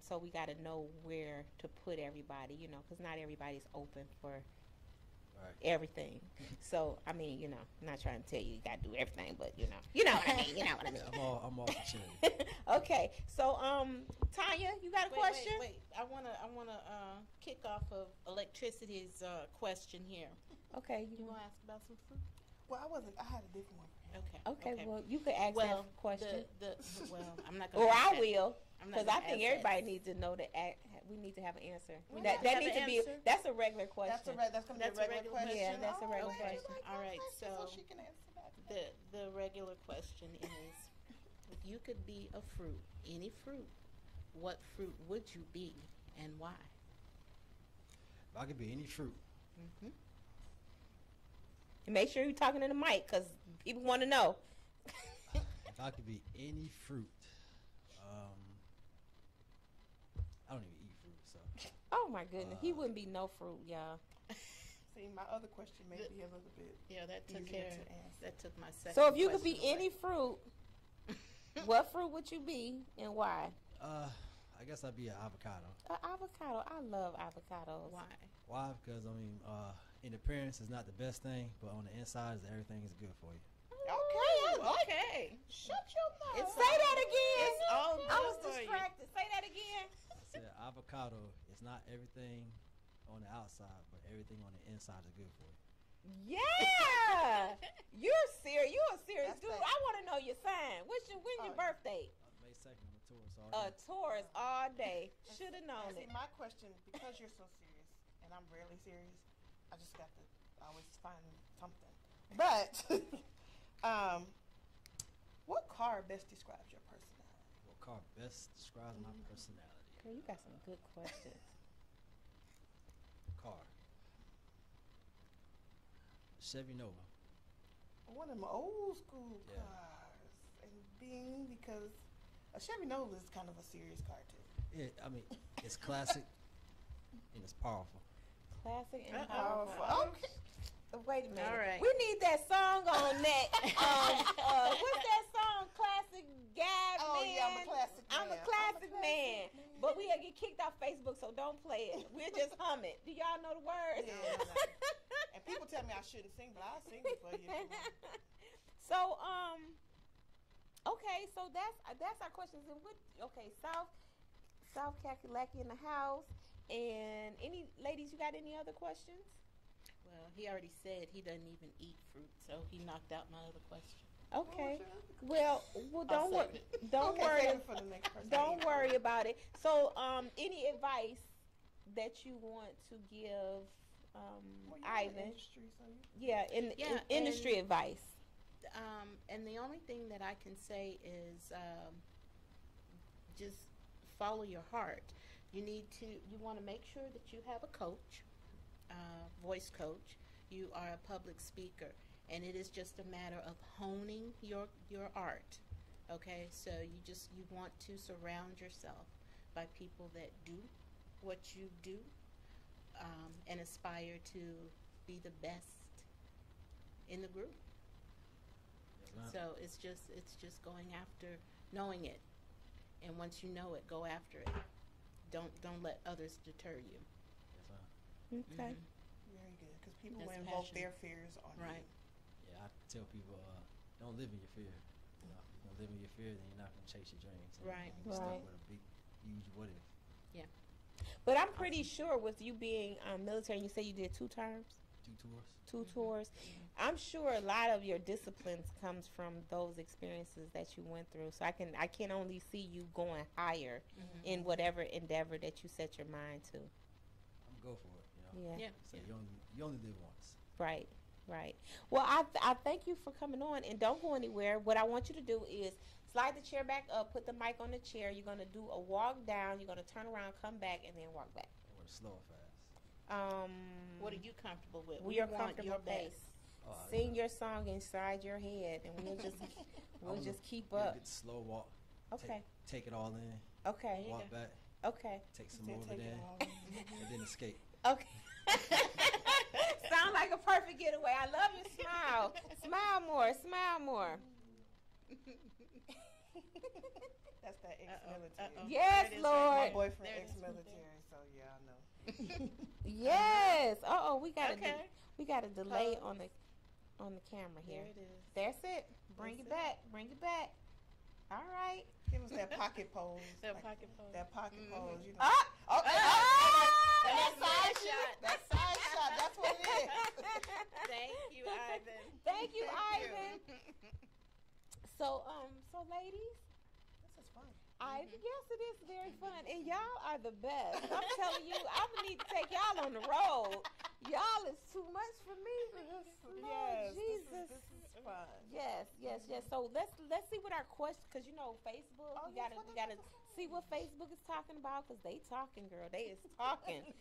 So we got to know where to put everybody, because not everybody's open for Right. everything. So I mean, I'm not trying to tell you got to do everything, but you know what I mean. You know what I mean. I'm all for chilling. Okay, so Tanya, you got a question? Wait. I wanna kick off of Electricity's question here. Okay, You wanna ask about some fruit? Well, I had a different one. Okay, well, you could ask Well, that question, well, I'm not gonna. or ask I that. will, I'm not because I gonna think ask everybody that. needs to know that. We need to have an answer. We That have needs an to be. answer? That's a regular question. That's gonna be That's a a regular regular question. Yeah, that's a regular okay. question. All right, so so she can answer that. the regular question is, if you could be a fruit, any fruit, what fruit would you be and why? If I could be any fruit, Mm-hmm. And make sure you're talking to the mic, because people want to know. if I could be any fruit, I don't even eat fruit, so Oh my goodness, he wouldn't be no fruit, y'all. See, my other question may be a little bit. Yeah, that took Easier care. to answer. That took my second. So if you could be question away. any fruit, what fruit would you be and why? I guess I'd be an avocado. Avocado. I love avocados. Why? Why? Because in appearance, it's not the best thing, but on the inside, everything is good for you. Okay. Shut your mouth. Say that again. It's all I good was for you. distracted. Say that again. I said avocado is not everything on the outside, but everything on the inside is good for you. Yeah. You're serious. You're a serious That's dude. that. I want to know your sign. When's your Oh, birthday? May 2nd, I'm a tourist. A Taurus all day. Should have known See, it. my question, because you're so serious, and I'm rarely serious, I just got to always find something. But, what car best describes your personality? What car best describes my personality? Girl, you got some good questions. Car. Chevy Nova. One of them old school Yeah. cars. And because a Chevy Nova is kind of a serious car, too. It's classic and it's powerful. Classic and Uh-oh. powerful. Okay. Wait a minute. All right. We need that song on that. What's that song? Classic guy Oh, man. yeah, I'm a classic I'm a man. classic man. But we gotta get kicked off Facebook, so don't play it. We'll just hum it. Do y'all know the words? Yeah. And people tell me I shouldn't sing, but I'll sing it for you. if you want. So, okay, so that's our questions. And South Kakalaki in the house. And any ladies, you got any other questions? Well, he already said he doesn't even eat fruit, so he knocked out my other question. Okay. Well, Well, I'll don't worry. save it. Don't okay, worry. save it for the next person. Don't worry about it. So, any advice that you want to give Well, you're in the Ivan? industry, so you- Yeah, Yeah, industry advice. And the only thing that I can say is just follow your heart. You want to make sure that you have a coach, voice coach. You are a public speaker, and it is just a matter of honing your art. Okay, so you want to surround yourself by people that do what you do, and aspire to be the best in the group. Yes, ma'am. So it's just going after knowing it, and once you know it, go after it. Don't let others deter you. Yes, ma'am. Okay. Very good, because people That's will invoke passionate. their fears on Right. you. Yeah, I tell people, don't live in your fear. You know, if you don't live in your fear, then you're not gonna chase your dreams. And Right. You're Right. stuck with a big, huge what if. But I'm pretty sure with you being military, you say you did 2 terms. 2 tours. 2 tours. I'm sure a lot of your disciplines comes from those experiences that you went through. So I can only see you going higher in whatever endeavor that you set your mind to. I'm go for it. You know. Yeah. So you only live once. Right. Right. Well, I thank you for coming on, and don't go anywhere. What I want you to do is slide the chair back up, put the mic on the chair. You're gonna do a walk down. You're gonna turn around, come back, and then walk back. Or slow or fast. What are you comfortable with? We are want comfortable your pace. best. Oh, Sing your song inside your head, and we'll just keep Maybe up. get the slow walk. Okay. Take it all in. Okay. Walk back. Okay. Take some more of it in, and then escape. Okay. Sound like a perfect getaway. I love your smile. Smile more. Smile more. That's that ex-military. Yes, My Lord. boyfriend ex-military, so yeah, I know. Yes. We got Okay. we got a delay on the camera here. There it is. That's it. Bring it back. Bring it back. All right. Give us that pocket pose. That like pocket pose. That pocket pose. You know. Ah! Okay. That side shot. shot. That side shot. That's what it is. Thank you, Ivan. Thank you, Ivan. So ladies, This is fun. yes, it is very fun, and y'all are the best. I'm telling you, I would need to take y'all on the road. Y'all is too much for me. Lord Yes. Jesus. This is fun. Yes. So let's see what our question, because Facebook, Oh, we yes, gotta what they- see what Facebook is talking about, because they talking, girl. They is talking.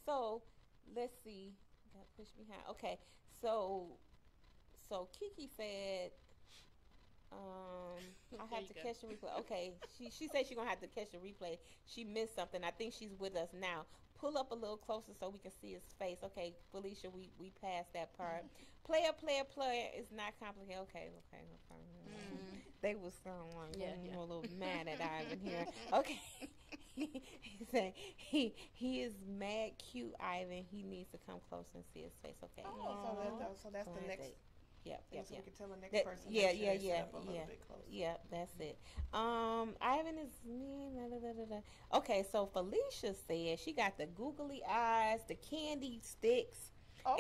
So let's see. Got push behind. Okay, so Kiki said, I There have you to go. catch the replay. Okay, she said she's gonna have to catch the replay. She missed something. I think she's with us now. Pull up a little closer so we can see his face. Okay, Felicia, we passed that part. Player is not complicated. Okay. They was someone a little mad at Ivan here. Okay. He said he is mad cute, Ivan. He needs to come closer and see his face. Okay. So that's the next. Yep. So we can tell the next That- person. yeah, make sure they yeah, sit up a little yeah. bit closer. Yeah, that's it. Ivan is me. Okay, so Felicia said she got the googly eyes, the candy sticks,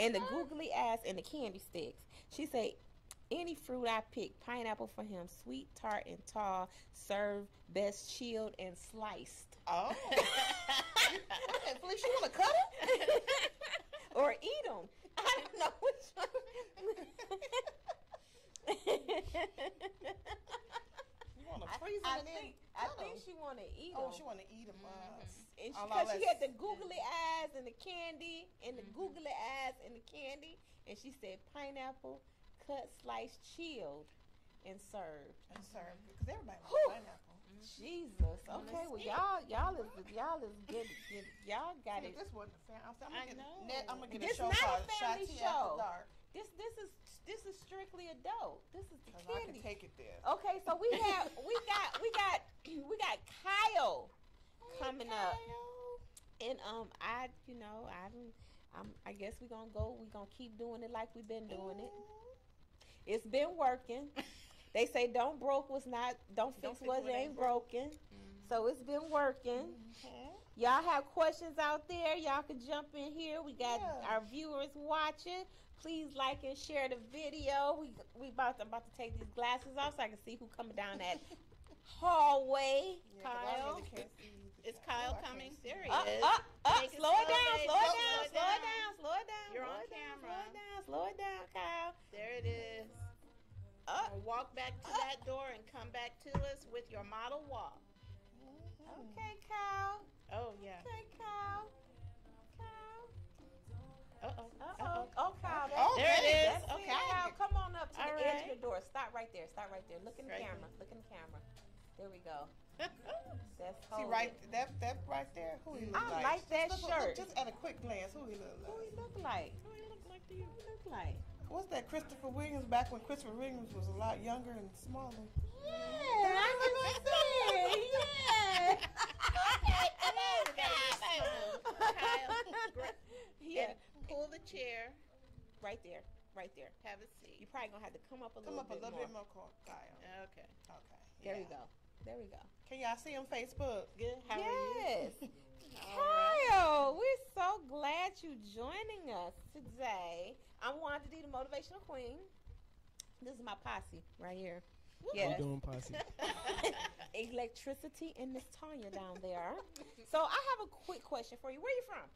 and the googly eyes and the candy sticks. She said, any fruit I pick, pineapple for him, sweet, tart, and tall, served, best chilled and sliced. Oh. Okay, Felicia, you want to cut it? Or eat them. I don't know which one. You want to freeze them and then I cut think 'em? she want to eat them. Oh, she want to eat them. And she had the googly eyes and the candy, and the googly eyes and the candy, and she said pineapple, cut, sliced, chilled, and served. And served because everybody Whew. wants pineapple. Jesus. Okay, well y'all is good. Y'all got See, it. if this wasn't a family, I know. I'm gonna get This a show not a called family Shotty show. After Dark This is strictly adult. This is the because I can candy. take it there. Okay, so we got Kyle coming up, and I guess we gonna keep doing it like we've been doing it. It's been working. They say don't fix what ain't broken. So it's been working. Y'all have questions out there, y'all can jump in here. We got our viewers watching. Please like and share the video. I'm about to take these glasses off so I can see who coming down that hallway. Yeah, 'cause I Kyle. really can't see the Is camera. Kyle Oh, I can't coming? see. There he Up, is. up. Take it Slow it down, baby. slow it Slow down, it slow it down. down, slow it down. You're slow on it down, camera. slow it down, Kyle. There it is. Up. Now walk back to that door and come back to us with your model walk. Okay, Kyle. Oh, yeah. Okay, Kyle. Kyle. Uh-oh. Oh, Kyle. Oh, There it is. That's it, Okay. Kyle, come on up to All the edge right. of the door. Stop right there. Stop right there. Look in the Right camera. Look in the camera. There we go. That's See hold right it. that right there. Who he look I like? like that Just look- shirt. Look, just at a quick glance, who he look Who like? he look like? Who you look like to Who you? he look like? What's that Christopher Williams back when Christopher Williams was a lot younger and smaller? Yeah, I can see. Yeah. Kyle, Yeah. and pull the chair. Right there. Right there. Have a seat. You're probably gonna have to come up a Come little up a bit little more. bit more, Kyle. Okay. Okay. There we yeah. go. There we go. Can y'all see him Facebook? Good. How are you? Yes. Kyle, we're so glad you joining us today. I'm Wanda D, the Motivational Queen. This is my posse right here. How Yes. you doing, posse? Electricity and Miss Tanya down there. So I have a quick question for you. Where you from?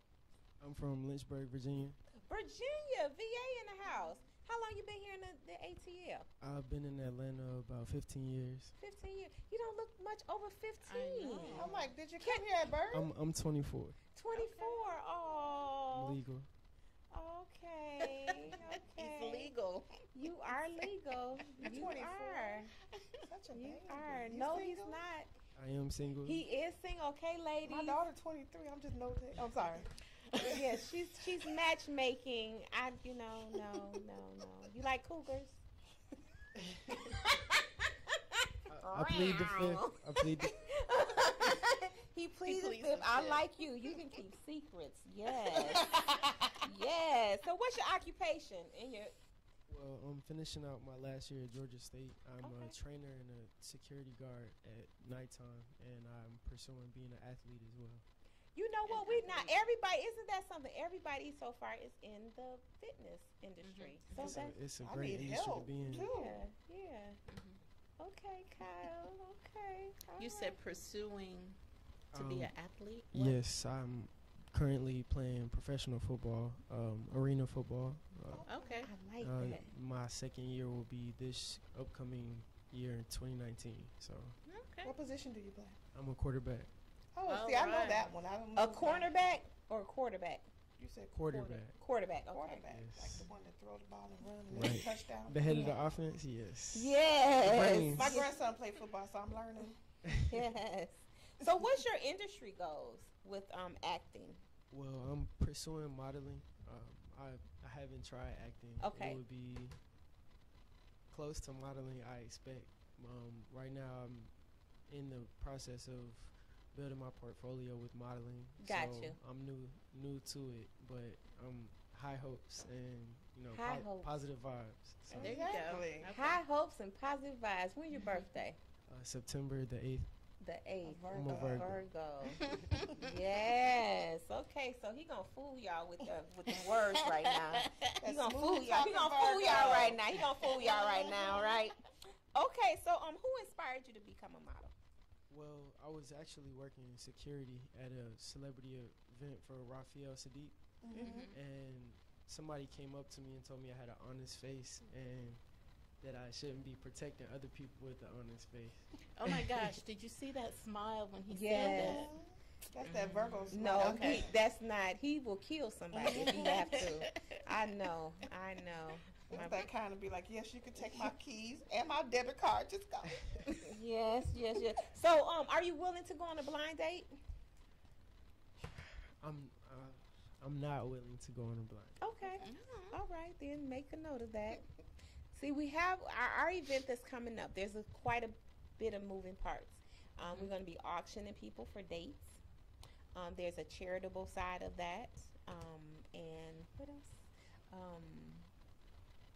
I'm from Lynchburg, Virginia. Virginia, VA in the house. How long you been here in the ATL? I've been in Atlanta about 15 years. 15 years. You don't look much over 15. I'm like, did you come here at birth? I'm 24. 24. Oh. Legal. Okay. Okay. He's legal. You are legal. You 24. are. Such a You baby. are. You No, single? he's not. I am single. He is single. Okay, ladies. My daughter 23. I'm just noting. I'm sorry. Yes, she's matchmaking. No. You like cougars? I plead the fifth. I plead the He pleads the pleads fifth. the I fifth. like you. You can keep secrets. Yes. Yes. So what's your occupation in your Well, I'm finishing out my last year at Georgia State. I'm a Okay. trainer and a security guard at nighttime, and I'm pursuing being an athlete as well. You know what? We not everybody. Isn't that something? Everybody so far is in the fitness industry. So It's that's a I great need industry help, to be in. too. yeah. Okay, Kyle. Okay. You all said pursuing to be Um, an athlete? What? Yes, I'm currently playing professional football, arena football. Okay. I like that. My second year will be this upcoming year in 2019. So Okay. What position do you play? I'm a quarterback. Oh, All see, I know right. that one. I don't A know that. cornerback or a quarterback? You said Quarterback. Quarterback. Okay. Quarterback. Yes. Like the one that throw the ball and run and Right. make a touchdown. The head of the Yeah. offense, yes. Yes. brains. My grandson played football, so I'm learning. Yes. So, what's your industry goals with acting? Well, I'm pursuing modeling. I haven't tried acting. Okay. It would be close to modeling, I expect. Right now, I'm in the process of building my portfolio with modeling. Got so you. I'm new to it, but high hopes and High hopes. positive vibes. So, There you Exactly. go. Okay. High hopes and positive vibes. When's your birthday? September the 8th. The 8th. I'm a Virgo. Virgo. Yes. Okay, so he gonna fool y'all with the words right now. He That gonna smooth fool y'all. He talking gonna fool Virgo. y'all right now. He gonna fool y'all right now, right? Okay, so who inspired you to become a model? Well, I was actually working in security at a celebrity event for Raphael Sadiq, and somebody came up to me and told me I had an honest face and that I shouldn't be protecting other people with an honest face. Oh my gosh, did you see that smile when he Yes. said that? That's that Virgo smile. No, Okay. that's not. He will kill somebody if he have to. I know. That's that kind of be like, yes, you can take my keys and my debit card. Just go. Yes. So, are you willing to go on a blind date? I'm not willing to go on a blind. Okay. All right, then make a note of that. See, we have our event that's coming up. There's quite a bit of moving parts. We're going to be auctioning people for dates. There's a charitable side of that. And what else?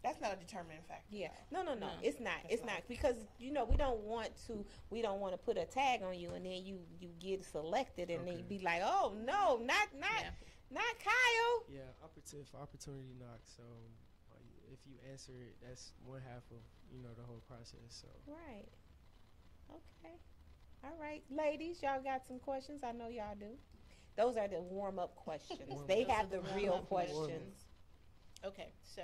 That's not a determining factor. Yeah. No. No. It's not. It's It's not. not because we don't want to put a tag on you and then you get selected and then you Okay. be like, oh no, not Kyle. Yeah, opportunity knocks. So if you answer it, that's one half of the whole process. So Right. Okay. All right, ladies, y'all got some questions? I know y'all do. Those are the warm-up questions. They Those have are the the real warm-up questions. Okay, so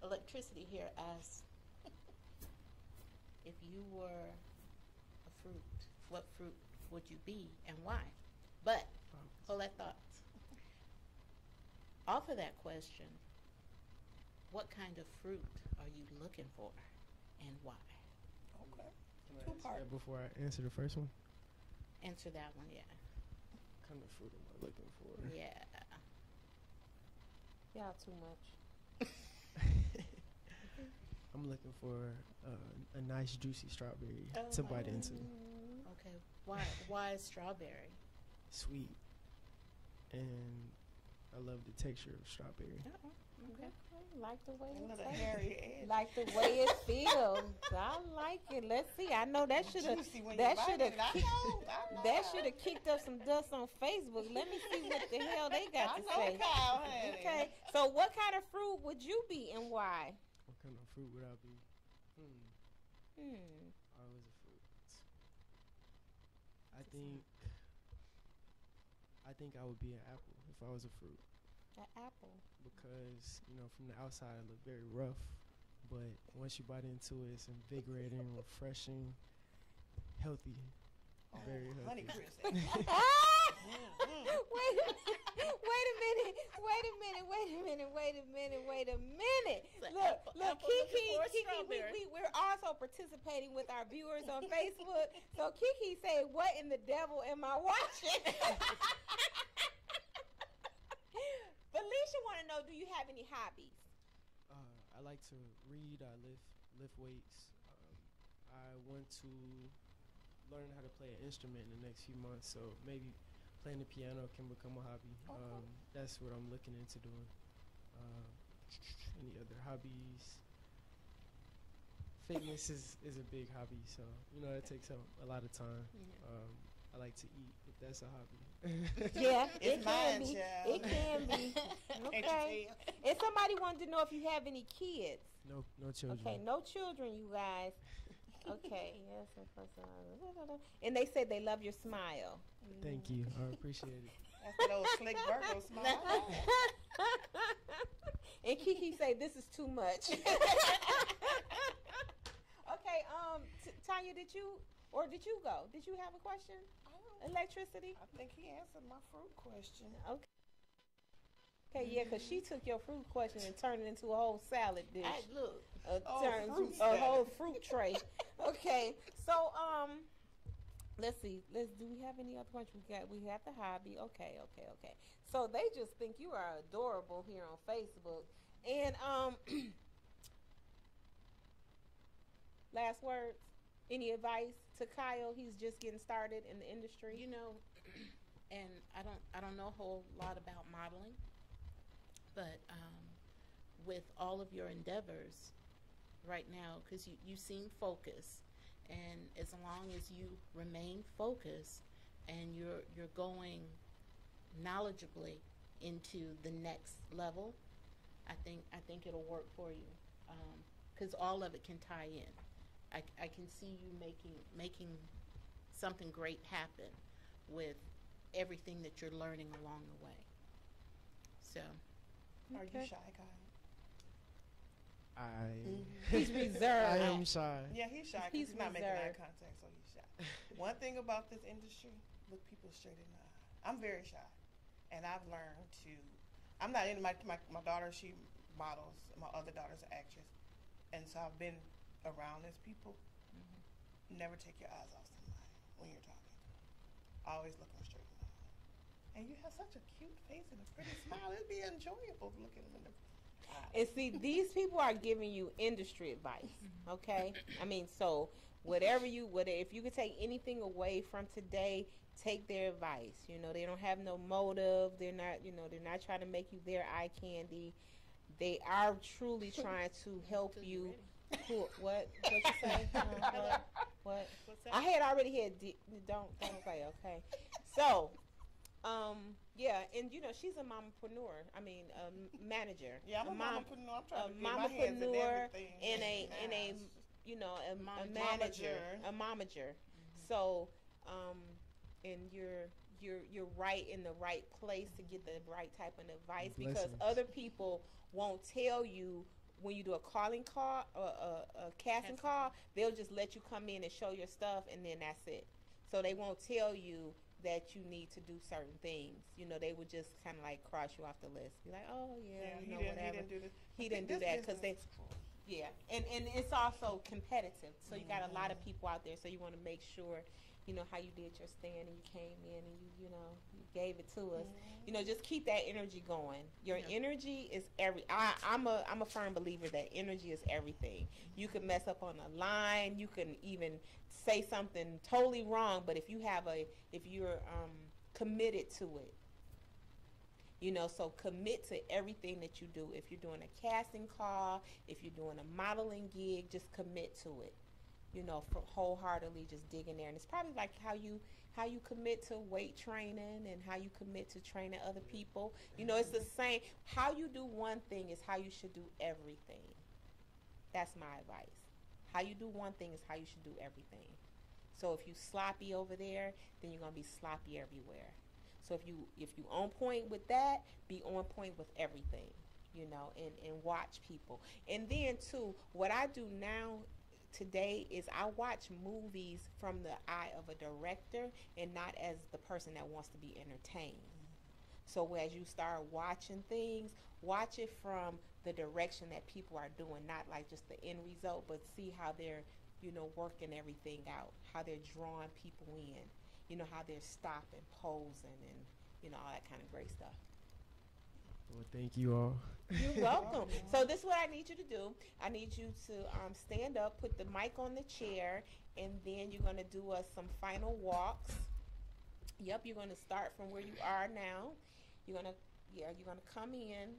Electricity here asks, if you were a fruit, what fruit would you be and why? But hold that thought. Off of that question, what kind of fruit are you looking for and why? Okay. can I Two answer part. that before I answer the first one? Answer that one, yeah. What kind of fruit am I looking for? Yeah. Y'all too much. I'm looking for a nice juicy strawberry to bite into. Okay. Why strawberry? Sweet and I love the texture of strawberry. Okay. Like the way A it little tastes. hairy edge. Like the way it feels. I like it. Let's see. I know that should have Juicy when that you should bite have it. I know. that should have kicked up some dust on Facebook. Let me see what the hell they got I to know, say. Kyle, honey. Okay. So what kind of fruit would you be and why? What kind of fruit would I be? I was a fruit. I think I would be an apple if I was a fruit. An apple. Because, you know, from the outside it look very rough, but once you bite into it, it's invigorating, refreshing, healthy. Very Honey healthy. Crisp. Wait a minute. Look, Kiki, we're also participating with our viewers on Facebook. So Kiki said, what in the devil am I watching? Felicia want to know, do you have any hobbies? I like to read. I lift weights. I want to learn how to play an instrument in the next few months. So maybe playing the piano can become a hobby. Okay. That's what I'm looking into doing. Any other hobbies? Fitness is a big hobby, so you know it takes up a lot of time. I like to eat, if that's a hobby. Yeah, It's it mine, can be. child. It can be. Okay. And somebody wanted to know if you have any kids. No children. Okay, no children, you guys. Okay, yes. And they said they love your smile. Thank you. I appreciate it. That's that old slick Virgo smile. And Kiki say this is too much. Okay, Tanya, did you go? Did you have a question? Electricity? I think he answered my fruit question. Okay, yeah, because she took your fruit question and turned it into a whole salad dish. Look, fruit A salad. whole fruit tray. Okay, so let's see. Do we have any other questions? We have the hobby. Okay. So they just think you are adorable here on Facebook. And last words. Any advice to Kyle? He's just getting started in the industry. you know, and I don't know a whole lot about modeling, but with all of your endeavors right now, because you seem focused, and as long as you remain focused and you're going knowledgeably into the next level, I think it'll work for you, because all of it can tie in. I can see you making something great happen with everything that you're learning along the way. So, Are you shy, Kyle? He's reserved. I am shy. Yeah, he's shy because He's he's not making eye reserved. contact, so he's shy. One thing about this industry, look people straight in the eye. I'm very shy, and I've learned to. I'm not in my daughter. She models. My other daughter's an actress, and so I've been around these people. Never take your eyes off somebody when you're talking to them. Always look them straight in the eye. And you have such a cute face and a pretty smile. It'd be enjoyable to look at them in the eye. And see, these people are giving you industry advice, okay? I mean, so if you could take anything away from today, take their advice. You know, they don't have no motive. They're not trying to make you their eye candy. They are truly trying to help you. What you say? What? I had already had. Don't say, okay? So, yeah, and you know she's a mompreneur. I mean, manager. Yeah, I'm a mompreneur. I'm trying to get my hands in mompreneur everything. and a you know a manager, a momager. So, and you're right in the right place to get the right type of advice because Blessings. other people won't tell you. When you do a calling call or a casting call, they'll just let you come in and show your stuff, and then that's it. So they won't tell you that you need to do certain things. You know, they would just kind of like cross you off the list. Be like, oh yeah, you know, whatever. He didn't do this. He didn't do that because they. Yeah, and it's also competitive. So you got a lot of people out there. So you want to make sure, you know, how you did your stand and you came in and you gave it to us. You know, just keep that energy going. Your energy is I'm a firm believer that energy is everything. You can mess up on a line. You can even say something totally wrong. But if you're committed to it, You know, so commit to everything that you do. If you're doing a casting call, if you're doing a modeling gig, just commit to it. You know, for wholeheartedly just dig in there. And it's probably like how you commit to weight training and how you commit to training other people. You know, it's the same. How you do one thing is how you should do everything. That's my advice. How you do one thing is how you should do everything. So if you sloppy over there, then you're gonna be sloppy everywhere. So if you on point with that, be on point with everything, you know, and watch people. And then too, what I do now today is I watch movies from the eye of a director and not as the person that wants to be entertained. So as you start watching things, watch it from the direction that people are doing, not like just the end result, but see how they're, you know, working everything out, how they're drawing people in, you know, how they're stopping, posing, and, you know, all that kind of great stuff. Well, thank you all. You're welcome. So this is what I need you to do. I need you to stand up, put the mic on the chair, and then you're going to do us some final walks. Yep, you're going to start from where you are now. You're going to come in.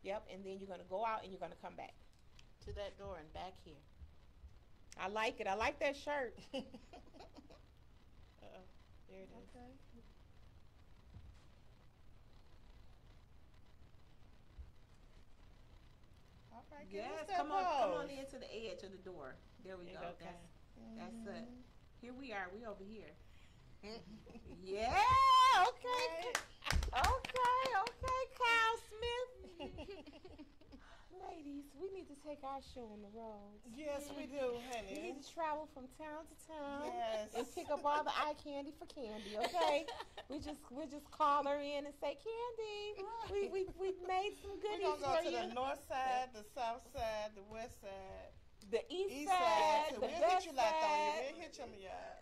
Yep, and then you're going to go out and you're going to come back To that door and back here. I like it. I like that shirt. There it is. Okay. All right, give us Yes, that come on pose. into the edge of the door. There we There go. you go, That's it. Here we are. We over here. Mm-hmm. Yeah. Okay. Okay, Kyle Smith. Ladies, we need to take our show on the road. Yes, we do, We honey. need to travel from town to town Yes. and pick up all the eye candy for Candy. Okay, we'll just call her in and say, Candy, we made some We're goodies going to go for to you. the north side, the south side, the west side, The east east side. side, So the we'll west hit you like on you. side. We'll hit you on y'all.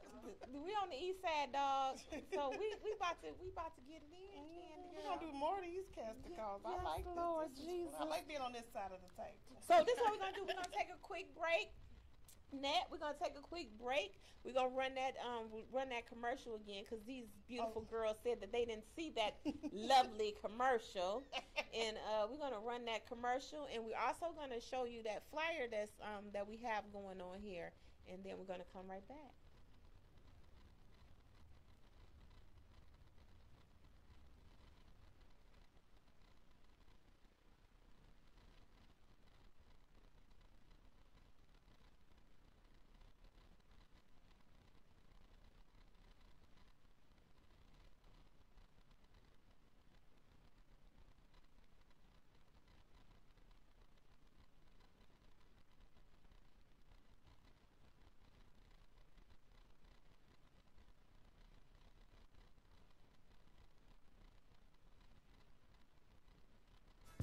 We on the east side, dog. So we about to get it in, Candy. We're going to do more of these casting calls. I Yes, like this. Lord This is- Jesus. I like being on this side of the table. So this is what we're gonna do. We're gonna take a quick break. Nat, we're gonna take a quick break. We're gonna run that commercial again because these beautiful girls said that they didn't see that lovely commercial, and we're gonna run that commercial, and we're also gonna show you that flyer that we have going on here, and then we're gonna come right back.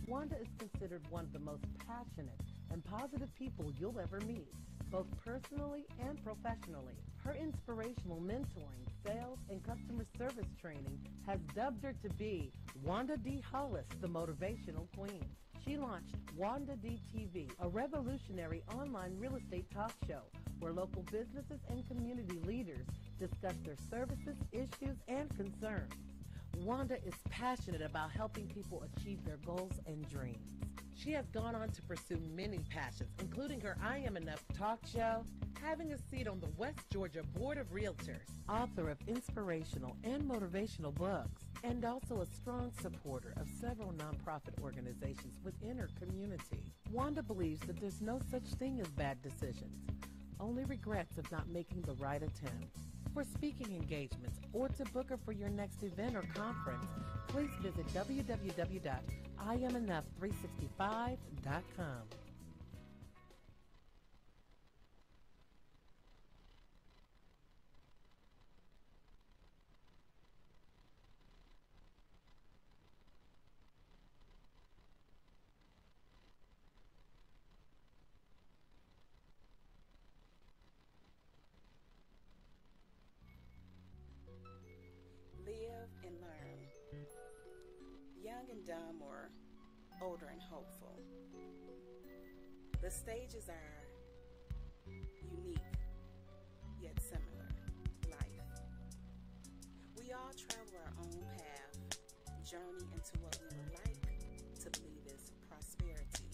Wanda is considered one of the most passionate and positive people you'll ever meet, both personally and professionally. Her inspirational mentoring, sales, and customer service training has dubbed her to be Wanda D. Hollis, the Motivational Queen. She launched Wanda D TV, a revolutionary online real estate talk show where local businesses and community leaders discuss their services, issues, and concerns. Wanda is passionate about helping people achieve their goals and dreams. She has gone on to pursue many passions, including her I Am Enough talk show, having a seat on the West Georgia Board of Realtors, author of inspirational and motivational books, and also a strong supporter of several nonprofit organizations within her community. Wanda believes that there's no such thing as bad decisions, only regrets of not making the right attempt. For speaking engagements or to book her for your next event or conference, please visit www.IamEnough365.com. Live and learn. Young and dumb or older and hopeful. The stages are unique yet similar to life. We all travel our own path journey into what we would like to believe is prosperity,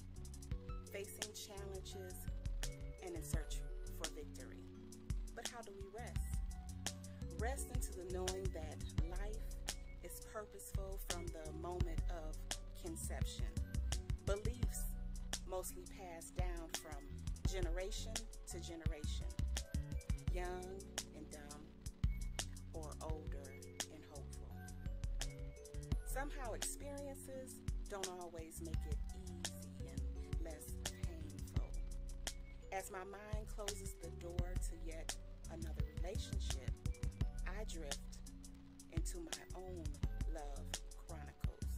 facing challenges and in search for victory. But how do we rest? Rest into the knowing that life is purposeful from the moment of conception. Beliefs mostly passed down from generation to generation, young and dumb, or older and hopeful. Somehow experiences don't always make it easy and less painful. As my mind closes the door to yet another relationship, I drift into my own love chronicles.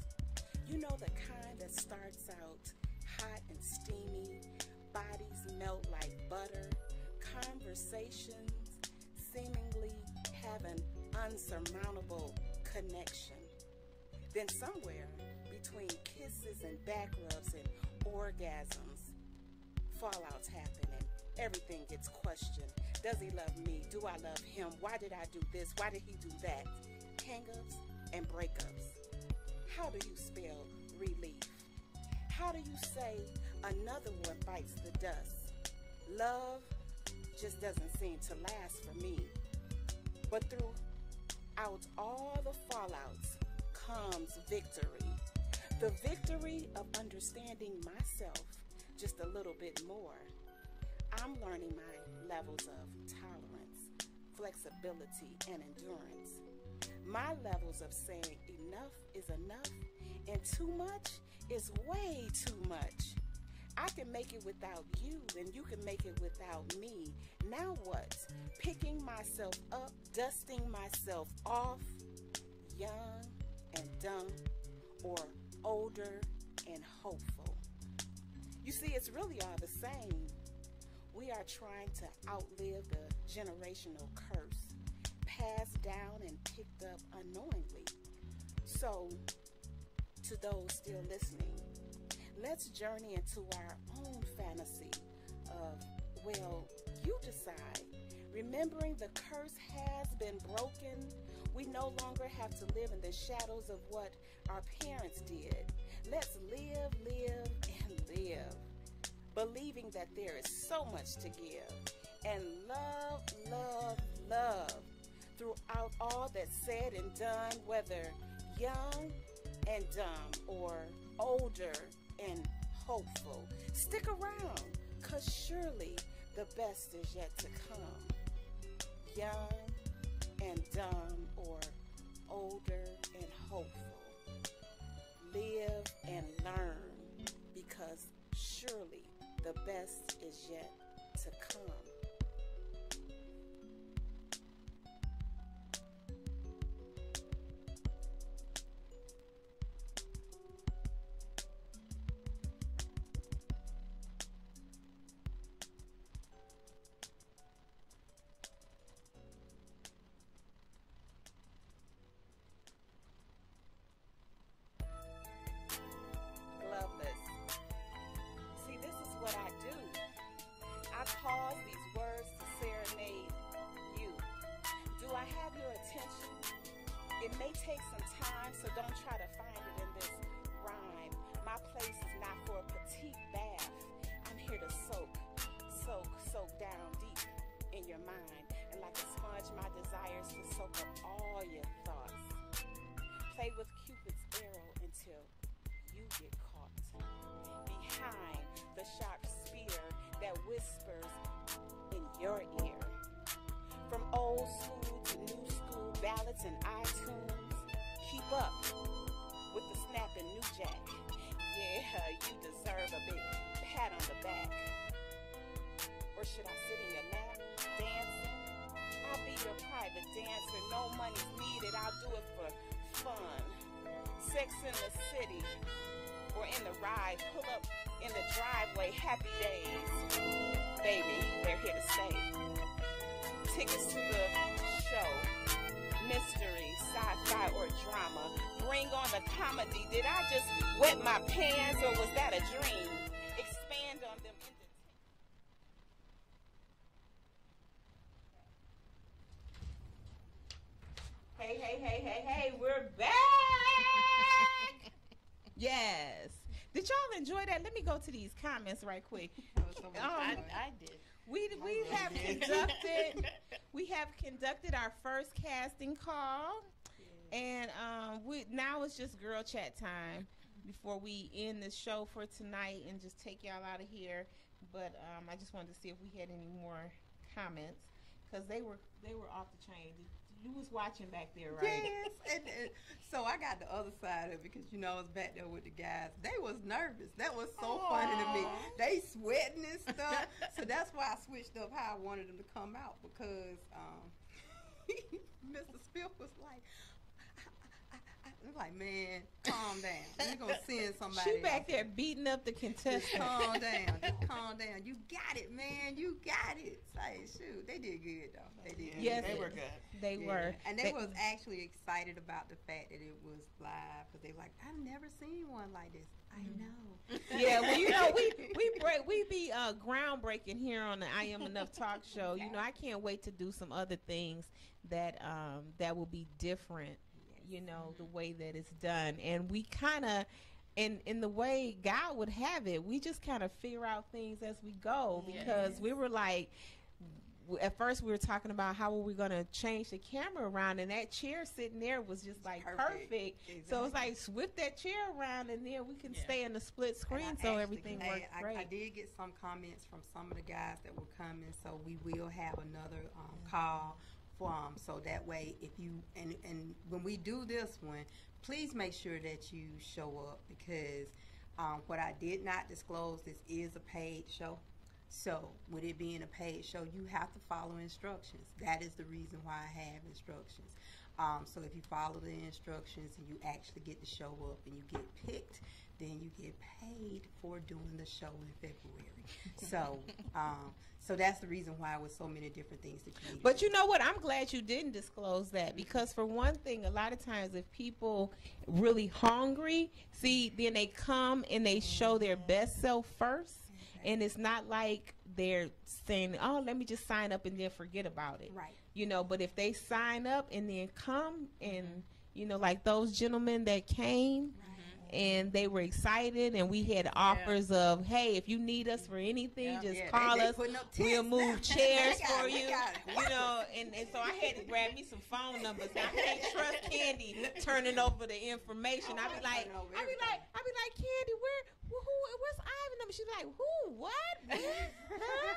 You know, the kind that starts out hot and steamy, bodies melt like butter, conversations seemingly have an unsurmountable connection. Then somewhere between kisses and back rubs and orgasms, fallouts happen and everything gets questioned. Does he love me? Do I love him? Why did I do this? Why did he do that? Hang-ups and breakups. How do you spell relief? How do you say another one bites the dust? Love just doesn't seem to last for me. But throughout all the fallouts comes victory. The victory of understanding myself just a little bit more. I'm learning my levels of tolerance, flexibility, and endurance. My levels of saying enough is enough and too much is way too much. I can make it without you and you can make it without me. Now what? Picking myself up, dusting myself off, young and dumb, or older and hopeful. You see, it's really all the same. We are trying to outlive the generational curse, passed down and picked up unknowingly. So, to those still listening, let's journey into our own fantasy of, well, you decide. Remembering the curse has been broken, we no longer have to live in the shadows of what our parents did. Let's live, live, and live, believing that there is so much to give, and love, love, love throughout all that's said and done, whether young and dumb or older and hopeful. Stick around, 'cause surely the best is yet to come. Young and dumb or older and hopeful. Live and learn, because surely the best is yet to come. Gloveless. See, this is what I do. I pause these words to serenade you. Do I have your attention? It may take some time, so don't try to find it in this rhyme. My place is not for a petite bath. I'm here to soak down deep in your mind. And like a sponge, my desire is to soak up all your thoughts. Play with Cupid's arrow until you get caught behind the sharp spear that whispers in your ear. From old school to new school ballads and iTunes, keep up with the snapping new jack. Yeah, you deserve a big pat on the back. Or should I sit in your lap, dancing? I'll be your private dancer. No money's needed. I'll do it for fun. Sex in the city or in the ride. Pull up in the driveway. Happy days. Baby, they're here to stay. Tickets to the show. Mystery, sci-fi, or drama. Bring on the comedy. Did I just wet my pants or was that a dream? Expand on them. Hey, we're back! Did y'all enjoy that? Let me go to these comments right quick. I did. We have conducted our first casting call, and now it's just girl chat time before we end the show for tonight and just take y'all out of here. But I just wanted to see if we had any more comments because they were off the chain. You was watching back there, right? Yes, and so I got the other side of it because I was back there with the guys. They was nervous. That was so funny to me. They sweating and stuff. So that's why I switched up how I wanted them to come out because Mr. Spiff was like, I'm like, man, calm down. You're going to send somebody. She back there beating up the contestant. Just calm down. Just calm down. You got it, man. You got it. Say, shoot. They did good, though. They did good. Yes, they were good. They were. And they was actually excited about the fact that it was live because they like, I've never seen one like this. I know. Yeah, well, we be groundbreaking here on the I Am Enough talk show. I can't wait to do some other things that will be different. The way that it's done. And we kind of, in the way God would have it, we just kind of figure out things as we go because we were like, at first we were talking about how were we going to change the camera around, and that chair sitting there was just like perfect. Exactly. So it's like whip that chair around and then we can stay in the split screen so everything works great. I did get some comments from some of the guys that were coming, so we will have another call. So that way, if you and when we do this one, please make sure that you show up because what I did not disclose, this is a paid show. So with it being a paid show, you have to follow instructions. That is the reason why I have instructions. So if you follow the instructions and you actually get to show up and you get picked, then you get paid for doing the show in February. So so that's the reason why it was so many different things that you need. But you know what? I'm glad you didn't disclose that because for one thing, a lot of times if people really hungry, then they come and they show their best self first. And it's not like they're saying, oh, let me just sign up and then forget about it. Right. But if they sign up and then come and, like those gentlemen that came and they were excited and we had offers of, hey, if you need us for anything, just call us. We'll move chairs for you. And so I had to grab me some phone numbers. I can't trust Candy turning over the information. I be like, Candy, where's Ivan number? She's like, who? What? Ivan?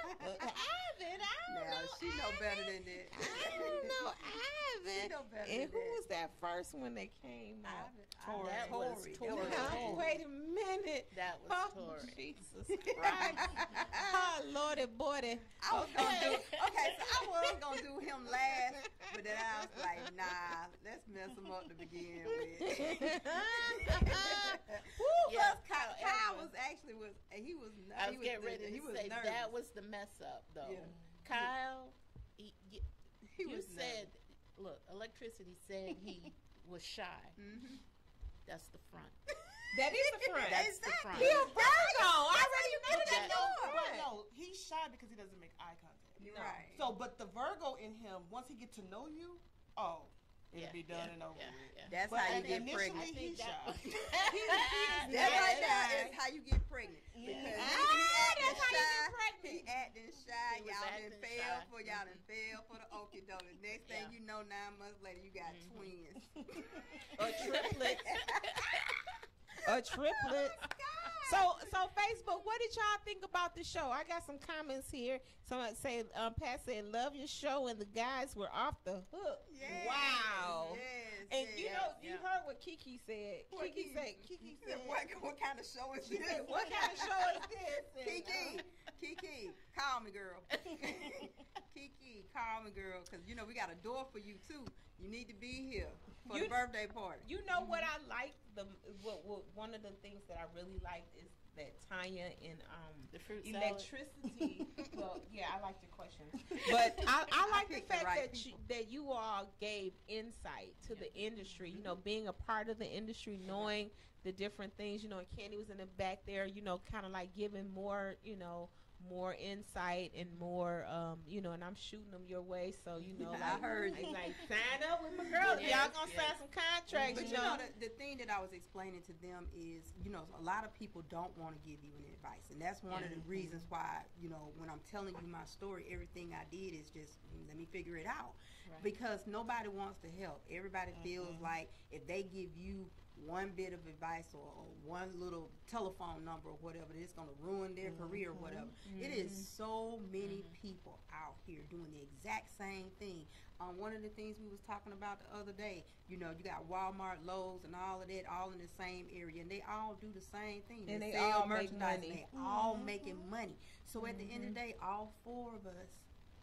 I don't know. She know better than that. I don't know Ivan. She know better and than who that. was that first one that came out? Tori. Wait a minute. That was Oh, Tori. Jesus Christ. Oh, Lordy, boy. I was gonna do him last, but then I was like, nah, let's mess him up to begin with. Kyle was actually he was I was getting ready to say nervous. that was the mess up though. Yeah. Kyle, He you was said, look, Electricity said he was shy. Mm-hmm. That's the front. That is the front. That's the front. He a Virgo. I already know that. No, he's shy because he doesn't make eye contact. Right. So, but the Virgo in him, once he get to know you, it'll be done and over with. That's But how you get initially, pregnant. he's shy. That right now is how you get pregnant. Because that's how you get pregnant. He acting shy. He was Y'all acting done fail shy. for the okie doke. Next thing you know, 9 months later, you got twins. A triplet. A triplet. So Facebook, what did y'all think about the show? I got some comments here. Someone say, Pat said, love your show, and the guys were off the hook. Yes, Wow. Yes, And yes. you heard what Kiki said. Kiki said, What kind of show is she this? said, what kind of show is this? And, Kiki, call me, girl. Kiki, call me, girl, because we got a door for you too. You need to be here for the birthday party. You know what I like? What one of the things that I really liked is that Tanya and the fruit salad. Electricity. Well, yeah, I like your question, but I like the fact that you all gave insight to the industry. Being a part of the industry, knowing the different things. And Candy was in the back there. Kind of like giving more. more insight and more, you know, and I'm shooting them your way. So, you know, I heard you. like sign up with my girl. Y'all gonna sign some contracts. But you know, the thing that I was explaining to them is, you know, a lot of people don't want to give you any advice. And that's one of the reasons why, you know, when I'm telling you my story, everything I did is just, let me figure it out. Right. Because nobody wants to help. Everybody feels like if they give you one bit of advice or one little telephone number or whatever, it's going to ruin their career or whatever. It is so many people out here doing the exact same thing. One of the things we was talking about the other day, you know, you got Walmart, Lowe's, and all of that, all in the same area, and they all do the same thing. And they sell all make merchandise, money. and they all making money. So at the end of the day, all four of us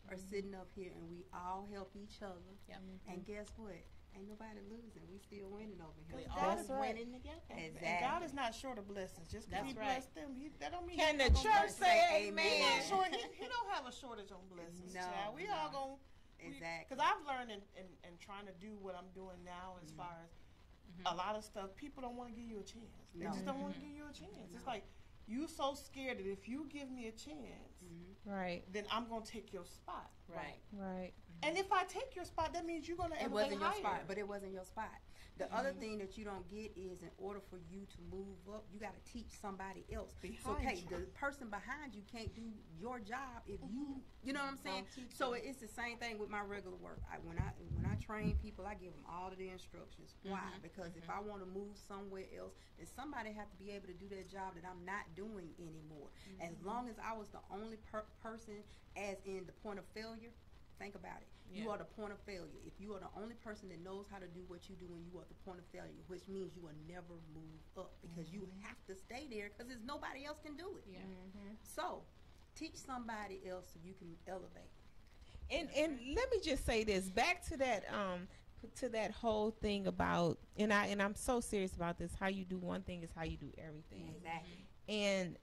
are sitting up here, and we all help each other. And guess what? Ain't nobody losing. We still winning over here. God is winning together. Exactly. And God is not short of blessings. Just because He blessed them, that don't mean. Can the He not gonna church bless say them. amen? He don't have a shortage on blessings. No, child. We all gonna. Exactly. Because I've learned in trying to do what I'm doing now, as far as a lot of stuff, people don't want to give you a chance. They just don't want to give you a chance. It's like you so scared that if you give me a chance, right, then I'm gonna take your spot. Right. And if I take your spot, that means you're gonna It elevate wasn't your higher. spot, but it wasn't your spot. The other thing that you don't get is, in order for you to move up, you got to teach somebody else. So, okay, the person behind you can't do your job if you know what I'm saying. So it's the same thing with my regular work. When I train people, I give them all of the instructions. Why? Because if I want to move somewhere else, then somebody have to be able to do that job that I'm not doing anymore. As long as I was the only person, as in the point of failure. Think about it. You are the point of failure. If you are the only person that knows how to do what you do, and you are the point of failure, which means you will never move up, because you have to stay there because there's nobody else can do it. So teach somebody else so you can elevate. And let me just say this, back to that whole thing about, and I'm so serious about this, how you do one thing is how you do everything. Exactly. And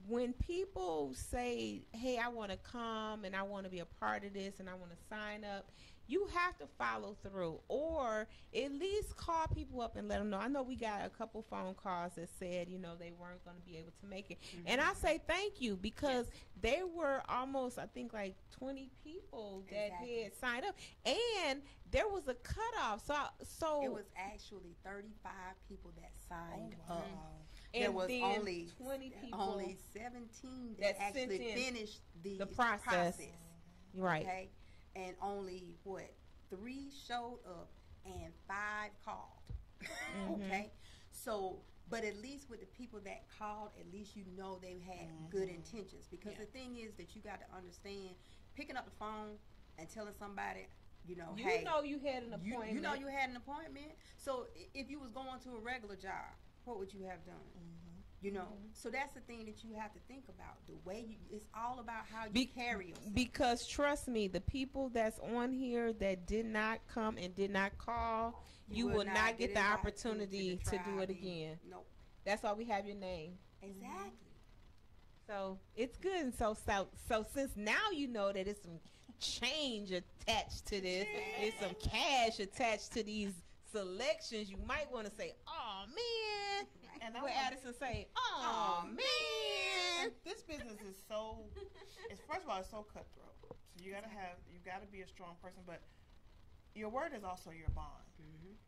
when people say, hey, I want to come and I want to be a part of this and I want to sign up, you have to follow through, or at least call people up and let them know. I know we got a couple phone calls that said, you know, they weren't going to be able to make it. And I say thank you, because there were almost, I think, like 20 people that had signed up, and there was a cutoff. So it was actually 35 people that signed up. And there was then only 20 people, only 17 that actually finished the process. Right. Okay? And only, 3 showed up and 5 called. Okay? So, but at least with the people that called, at least you know they had good intentions. Because the thing is that you got to understand, picking up the phone and telling somebody, you know, hey, you know you had an appointment. You know you had an appointment. So if you was going to a regular job, what would you have done? You know, so that's the thing that you have to think about. The way it's all about how you carry yourself. Because trust me, the people that's on here that did not come and did not call, you will not get the opportunity to do it again. Nope. That's why we have your name. Exactly. So it's good. And so since now you know that it's some change attached to this, it's some cash attached to these selections, you might want to say, oh man. And where Addison say, oh man. This business is so, first of all, it's so cutthroat. So you gotta be a strong person, but your word is also your bond.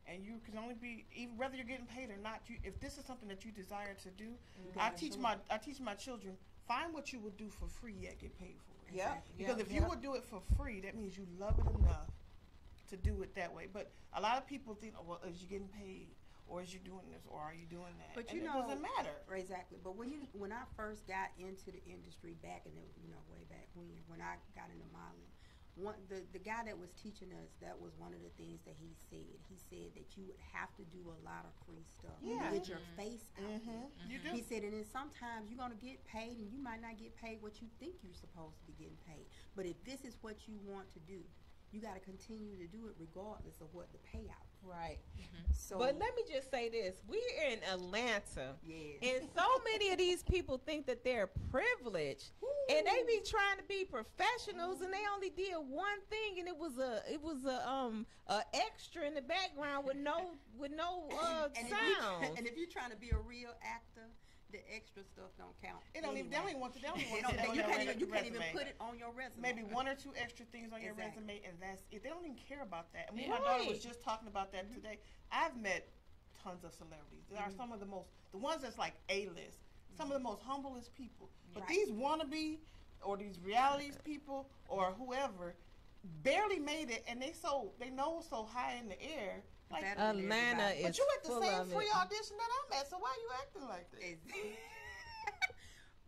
And you can only be, even whether you're getting paid or not, if this is something that you desire to do, I teach my children, find what you will do for free yet get paid for it. Because if you would do it for free, that means you love it enough to do it that way. But a lot of people think, oh, well, is you getting paid, or is you doing this, or are you doing that? But and you know, it doesn't matter. Exactly. But when I first got into the industry back in the, way back when I got into modeling, the guy that was teaching us, that was one of the things that he said. He said that you would have to do a lot of free stuff. Get your face out there. You do. He said, and then sometimes you're gonna get paid, and you might not get paid what you think you're supposed to be getting paid. But if this is what you want to do, you got to continue to do it regardless of what the payout. Right. So, but let me just say this: we're in Atlanta, yes, and so many of these people think that they're privileged, and they be trying to be professionals, and they only did one thing, and it was a extra in the background with no and sound. and if you're trying to be a real actor, the extra stuff don't count. It don't even. They don't even want to. They don't even want to. You can't even put it on your resume. Maybe 1 or 2 extra things on your Exactly. resume, and that's it. They don't even care about that. I mean, my daughter was just talking about that today. I've met tons of celebrities. There are some of the ones that's like A-list, some of the most humblest people. But these wannabe or these realities people or whoever barely made it, and they know so high in the air. Like, Atlanta is but you at the full same of free it. audition that I'm at, so why are you acting like this?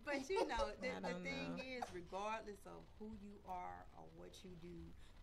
But you know, the don't thing know. is, regardless of who you are or what you do,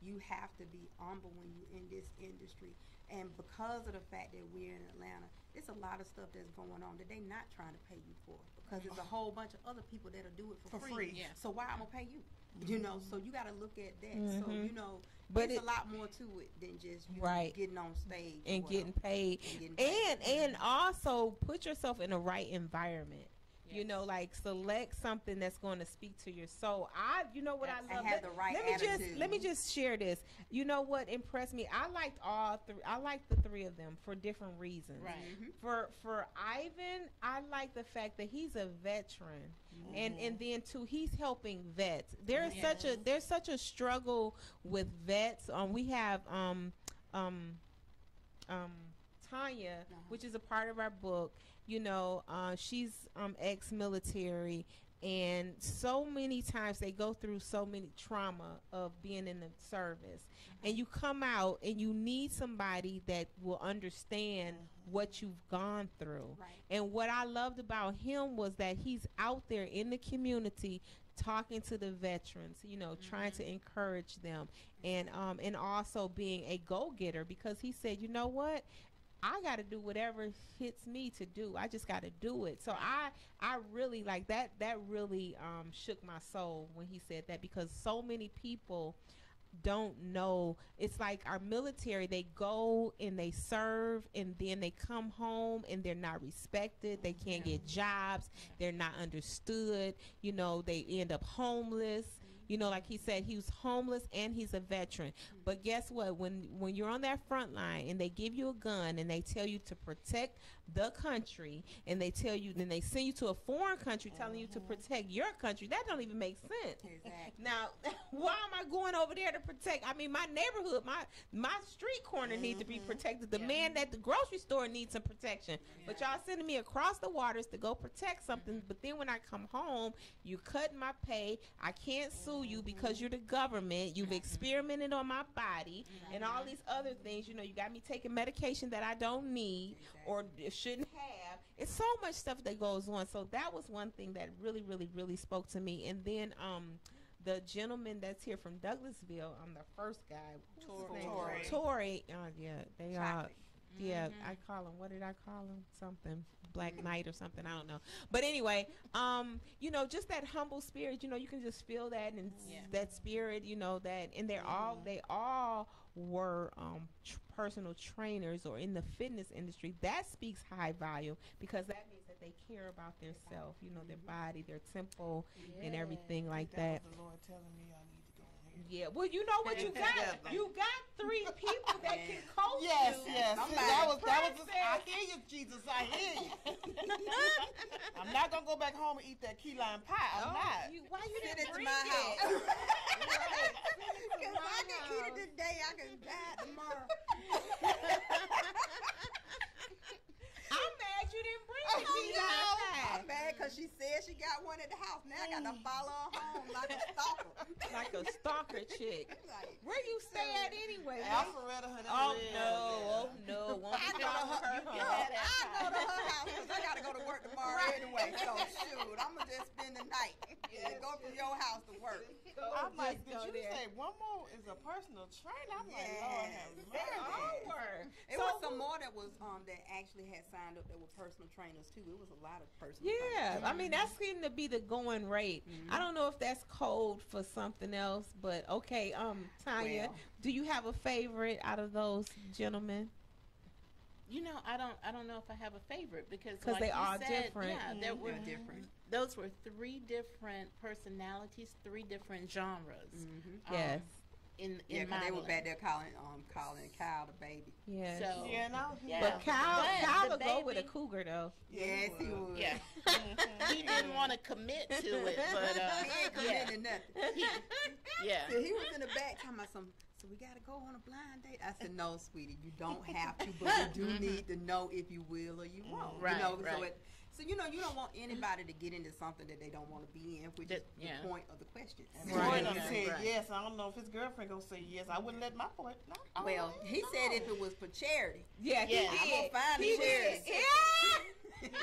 you have to be humble when you're in this industry. And because of the fact that we're in Atlanta, it's a lot of stuff that's going on that they're not trying to pay you for, because there's a whole bunch of other people that'll do it for free. Yeah. So why I'm gonna pay you? You know, so you got to look at that. So you know, But there's a lot more to it than just you getting on stage and or getting whatever. paid, And getting paid. and also put yourself in the right environment. You know, like select something that's going to speak to your soul. You know what I love. And have the right attitude. Let me just share this. You know what impressed me? I liked all three. I liked the 3 of them for different reasons. Right. For Ivan, I like the fact that he's a veteran, and then too he's helping vets. There's such a struggle with vets. We have Tanya, which is a part of our book. You know, she's ex-military, and so many times they go through so many trauma of being in the service, and you come out and you need somebody that will understand what you've gone through. Right. And what I loved about him was that he's out there in the community talking to the veterans, you know, trying to encourage them, and also being a go-getter, because he said, you know what, I got to do whatever hits me to do. I just got to do it. So I really like that. That really shook my soul when he said that, because so many people don't know. It's like our military, they go and they serve, and then they come home and they're not respected. They can't get jobs. They're not understood. You know, they end up homeless. You know, like he said, he was homeless and he's a veteran. But guess what? When you're on that front line and they give you a gun and they tell you to protect the country, and they tell you, then they send you to a foreign country telling you to protect your country, that don't even make sense. Exactly. Now, why am I going over there to protect? I mean, my neighborhood, my street corner needs to be protected. The man at the grocery store needs some protection. But y'all sending me across the waters to go protect something. But then when I come home, you cut my pay. I can't sue you because you're the government. You've experimented on my body and all these other things. You know, you got me taking medication that I don't need or shouldn't have. It's so much stuff that goes on. So that was one thing that really, really, really spoke to me. And then the gentleman that's here from Douglasville, the first guy, Tory. Yeah, they are. Yeah, I call him. What did I call him? Something Black Knight or something. I don't know. But anyway, you know, just that humble spirit. You know, you can just feel that, and that spirit. You know that, and they all were personal trainers or in the fitness industry. That speaks high volume, because that means that they care about their self. You know, their body, their temple, and everything like that. The Lord telling me I need to go ahead. Yeah, well, you know what you got? You got 3 people that can coach Yes, you. yes. That was. I hear you, Jesus. I hear you. I'm not gonna go back home and eat that key lime pie. I'm not. Why you Send didn't it to bring my it? house. Right. Because I can eat it today, I can die tomorrow. I'm mad you didn't bring it. I'm mad because she said she got one at the house. Now I got to follow her home like a stalker. Like a stalker chick. Like, Where you stay at anyway? Alpharetta, honey. Oh no! Won't I be go to calling her, her yo, home. I go to her house because I got to go to work tomorrow anyway. So shoot, I'm gonna just spend the night and go from your house to work. I'm like, did go you there. say one more is a personal trainer? I'm like, Lord have mercy. Over. It was some more that was that actually had signed up that were personal trainers too. It was a lot of personal Yeah, trainers. I mean that's getting to be the going rate. I don't know if that's code for something else, but okay. Tanya, Well. do you have a favorite out of those gentlemen? You know, I don't know if I have a favorite, because Because like they you are said, different. Yeah, there were They're different. Those were 3 different personalities, 3 different genres. Yes. Yeah, in 'cause they were modeling. back there calling Kyle the baby. Yeah. So Yeah, no. yeah. But Kyle the will go with a baby- cougar though. Yes, he would. Yeah, Mhm. he didn't want to commit to it, but He ain't committing nothing. yeah. So he was in the back talking about some. So we gotta go on a blind date. I said, no, sweetie, you don't have to, but we do need to know if you will or you won't. Right, You know, right. so you know, you don't want anybody to get into something that they don't want to be in, which is Yeah. the point of the question. And Right. Troy done Right. said Right. yes. I don't know if his girlfriend gonna say yes. I wouldn't let my boy. No. I don't Well, know. he said if it was for charity, Yeah, Yeah. I'm gonna find He the charity. did. Yeah.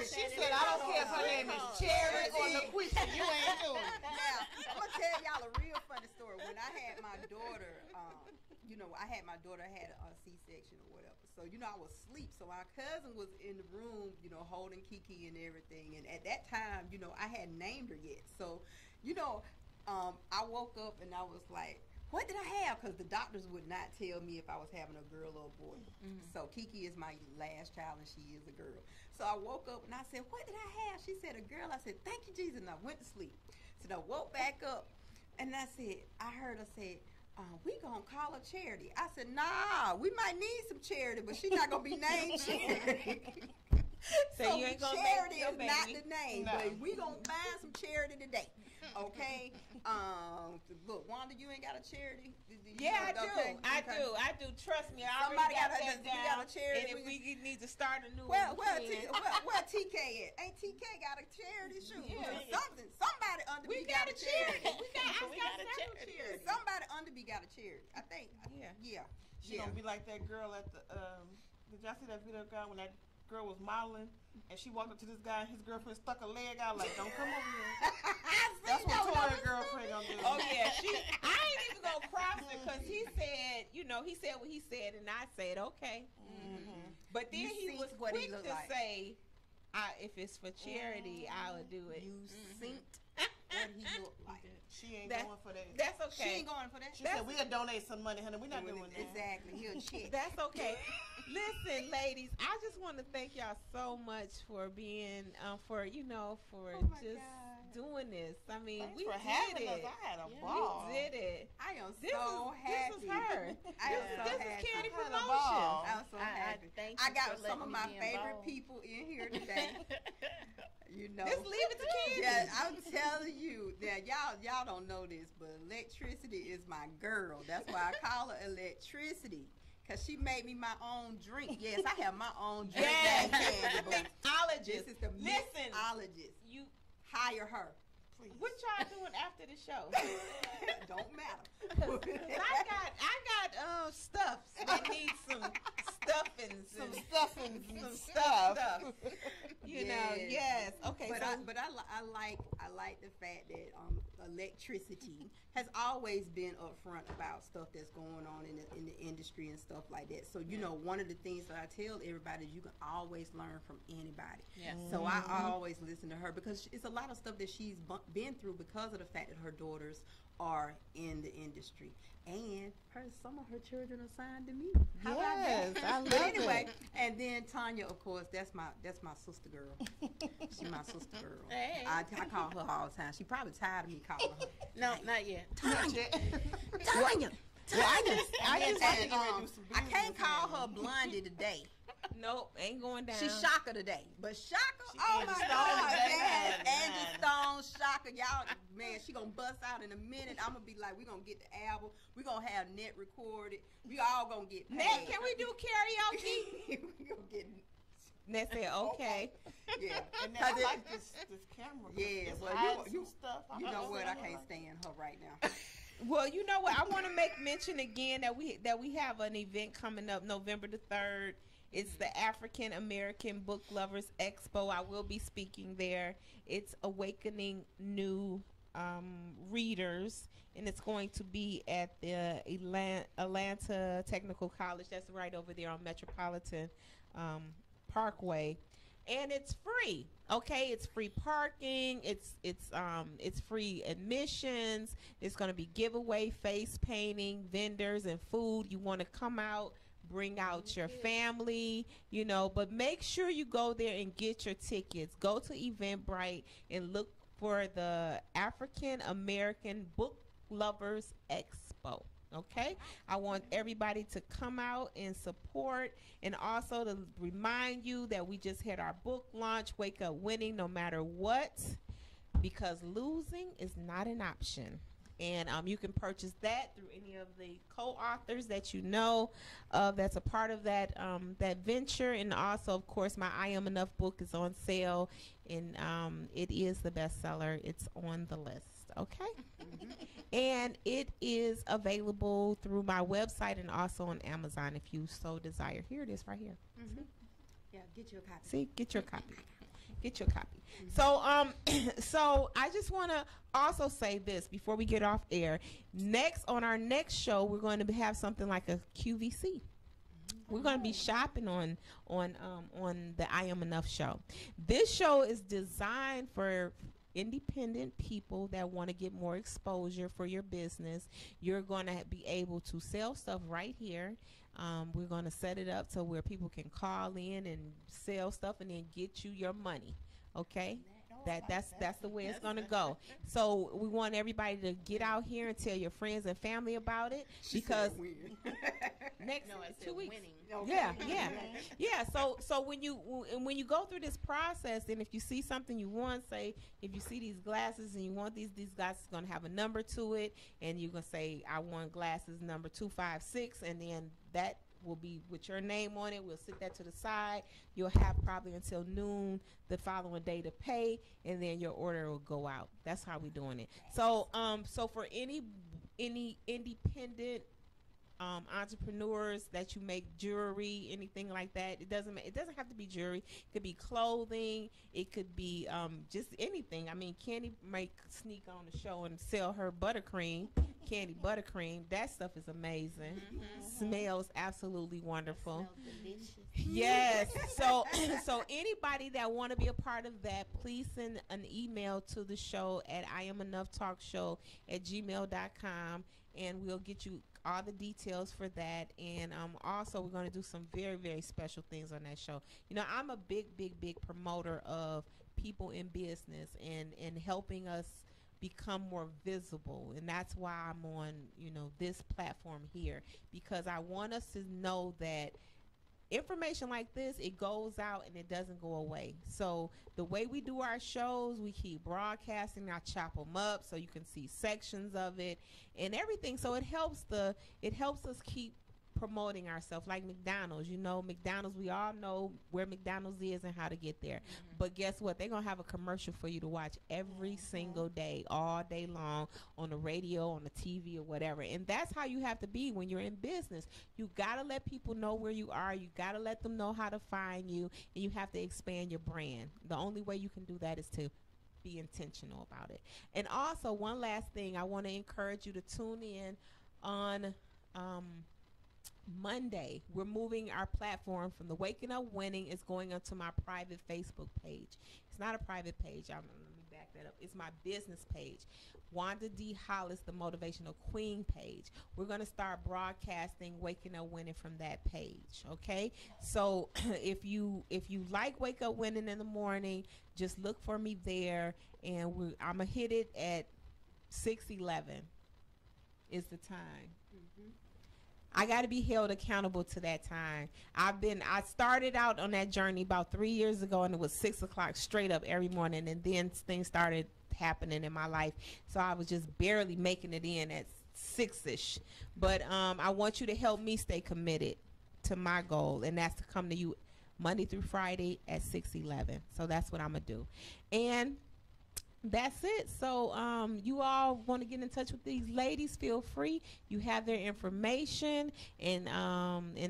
She said, I don't care if her name is Cherry or LaQuisha. You ain't doing it. Now, I'm gonna tell y'all a real funny story. When I had my daughter, had a C-section or whatever. So, you know, I was asleep. So our cousin was in the room, you know, holding Kiki and everything. And at that time, you know, I hadn't named her yet. So, you know, I woke up and I was like, what did I have? Because the doctors would not tell me if I was having a girl or a boy. So Kiki is my last child and she is a girl. So I woke up and I said, what did I have? She said, a girl. I said, thank you, Jesus. And I went to sleep. So I woke back up and I heard her say, we gonna call her Charity. I said, nah, we might need some charity, but she's not gonna be named Charity. So you ain't gonna Charity make your is not baby. the name, No. but we gonna find some charity today. Okay? Look, Wanda, you ain't got a charity? Yeah, I do. Okay, I okay. do. I do. Trust me. I Somebody already got gotta- that we got a down. charity. And if we need to start a new Where one, we can. TK at? Ain't TK got a charity shoot? Yeah. Something. Somebody under We me got a charity. We got We got a several charity. charities. Somebody under me got a charity. I think. Yeah. Yeah. She gonna be like that girl at the. Did y'all see that video, guy, when that girl was modeling and she walked up to this guy and his girlfriend stuck a leg out like, don't come over here. That's what Tori's girlfriend gonna do. Oh yeah, I ain't even gonna cross her because he said, he said what he said, and I said okay. But then You he see was what he quick look to like. say, if it's for charity, I would do it. You synced what he looked like. She ain't That- going for that. That's She okay. ain't going for that. She said we'll donate some money, honey. We're not doing that. Exactly. He'll check. That's okay. Listen, ladies, I just want to thank y'all so much for being, for Oh my just God. doing this. I mean, Thanks we for did having us. it. I had a Yeah. ball. We did it. I am This so happy. is her. I am so This happy. is Candy I had a Promotions. ball. I'm so happy. thank I you got for some letting of me my be favorite involved. people in here today. You know. Just leave it to Candy. Yeah, I'm telling you. Now, y'all don't know this, but electricity is my girl. That's why I call her electricity. Cause she made me my own drink. Yes, I have my own drink. Yes, Candy, but mixologist. this is the Listen, mixologist. you. Hire her. Please. What y'all doing after the show? Don't matter. I got stuffs that need some stuffings, Some and stuffing, some stuff. stuff. You know, yes. Okay, But so I like the fact that electricity has always been upfront about stuff that's going on in the industry and stuff like that. So you know, one of the things that I tell everybody is you can always learn from anybody. Yes. So I always listen to her because it's a lot of stuff that she's been through because of the fact that her daughters are in the industry, and some of her children are signed to me. How about that? Yes, I But love anyway, it. and then Tanya, of course, that's my sister girl. She's my sister girl. Hey. I call her all the time. She probably tired of me calling her. No, not yet. Tanya. Well, I can't call her Blondie today. Nope, ain't going down. She's Shaka today. But Shaka, She oh Angie my Stone God, today. man. Yeah. Angie Stone, Shaka, y'all, man, she gonna bust out in a minute. I'm gonna be like, we gonna get the album. We gonna have net recorded. We all gonna get paid. Ned, can we do karaoke? we gonna get, Ned said, okay. yeah. And then 'Cause I it- like this camera. Yeah, It's well, hiding you some stuff. You know what? I like can't stand her right now. Well, you know what? I want to make mention again that we have an event coming up November the 3rd. It's the African American Book Lovers Expo. I will be speaking there. It's awakening new readers, and it's going to be at the Atlanta Technical College. That's right over there on Metropolitan Parkway. And it's free. Okay, it's free parking. It's free admissions. It's going to be giveaway, face painting, vendors, and food. You want to come out, bring out your family, but make sure you go there and get your tickets. Go to Eventbrite and look for the African American Book Lovers Expo. Okay, I want everybody to come out and support, and also to remind you that we just had our book launch, Wake Up Winning No Matter What, because losing is not an option. And you can purchase that through any of the co-authors that you know that's a part of that that venture. And also, of course, my I Am Enough book is on sale, and it is the bestseller. It's on the list. Okay. And it is available through my website and also on Amazon if you so desire. Here it is right here. Yeah, get you a copy. See, get your copy. Get your copy. So so I just want to also say this before we get off air. Next, on our next show, we're going to have something like a QVC. We're going to be shopping on the I Am Enough show. This show is designed for independent people that want to get more exposure for your business. You're going to be able to sell stuff right here. We're going to set it up so where people can call in and sell stuff and then get you your money. Okay? That's the way it's going to go. So we want everybody to get out here and tell your friends and family about it, because next 2 weeks. Winning. Yeah. So when you go through this process, and if you see something you want, say if you see these glasses and you want these glasses going to have a number to it, and you're going to say I want glasses number 256, and then that will be with your name on it. We'll sit that to the side. You'll have probably until noon the following day to pay, and then your order will go out. That's how we're doing it. So so for any independent entrepreneurs that you make jewelry, anything like that, it doesn't have to be jewelry. It could be clothing. It could be just anything. I mean, Candy might sneak on the show and sell her buttercream, candy buttercream. That stuff is amazing. Smells absolutely wonderful. Yes. So anybody that want to be a part of that, please send an email to the show at IamEnoughTalkShow@gmail.com, and we'll get you all the details for that. And also we're going to do some very, very special things on that show. You know, I'm a big promoter of people in business and helping us become more visible, and that's why I'm on, you know, this platform here, because I want us to know that information like this, it goes out and it doesn't go away. So the way we do our shows, we keep broadcasting. I chop them up so you can see sections of it and everything. So it helps us keep promoting ourselves, like McDonald's. You know, McDonald's, we all know where McDonald's is and how to get there. But guess what? They're going to have a commercial for you to watch every single day, all day long, on the radio, on the TV, or whatever. And that's how you have to be when you're in business. You got to let people know where you are. You got to let them know how to find you, and you have to expand your brand. The only way you can do that is to be intentional about it. And also, one last thing, I want to encourage you to tune in on Monday. We're moving our platform from the Waking Up Winning. It's going onto my private Facebook page. It's not a private page. Let me back that up. It's my business page, Wanda D. Hollis, the Motivational Queen page. We're going to start broadcasting Waking Up Winning from that page. Okay, so if you like Wake Up Winning in the morning, just look for me there, and I'm gonna hit it at 6:11 is the time. I got to be held accountable to that time. I started out on that journey about 3 years ago, and it was 6 o'clock straight up every morning, and then things started happening in my life, so I was just barely making it in at 6ish. But I want you to help me stay committed to my goal, and that's to come to you Monday through Friday at 6:11. So that's what I'm gonna do, and that's it. So you all want to get in touch with these ladies, feel free. You have their information, and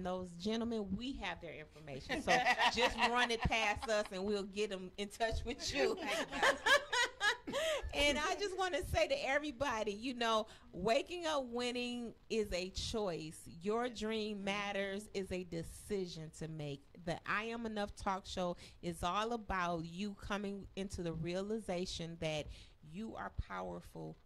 those gentlemen, we have their information. So just run it past us and we'll get them in touch with you. And I just want to say to everybody, you know, waking up winning is a choice. Your dream matters is a decision to make. The I Am Enough Talk Show is all about you coming into the realization that you are powerful,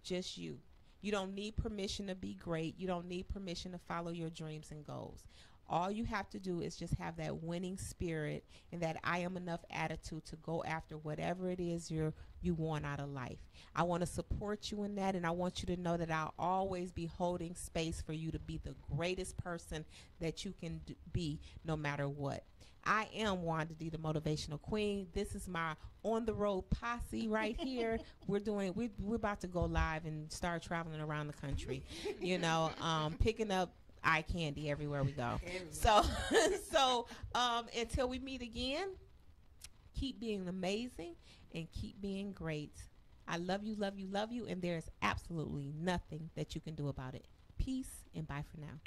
just you. You don't need permission to be great. You don't need permission to follow your dreams and goals. All you have to do is just have that winning spirit and that I am enough attitude to go after whatever it is you want out of life. I want to support you in that, and I want you to know that I'll always be holding space for you to be the greatest person that you can be, no matter what. I am Wanda D, the Motivational Queen. This is my on the road posse right here. We're about to go live and start traveling around the country, picking up eye candy everywhere we go. So until we meet again, keep being amazing and keep being great. I love you, love you, love you, and there's absolutely nothing that you can do about it. Peace and bye for now.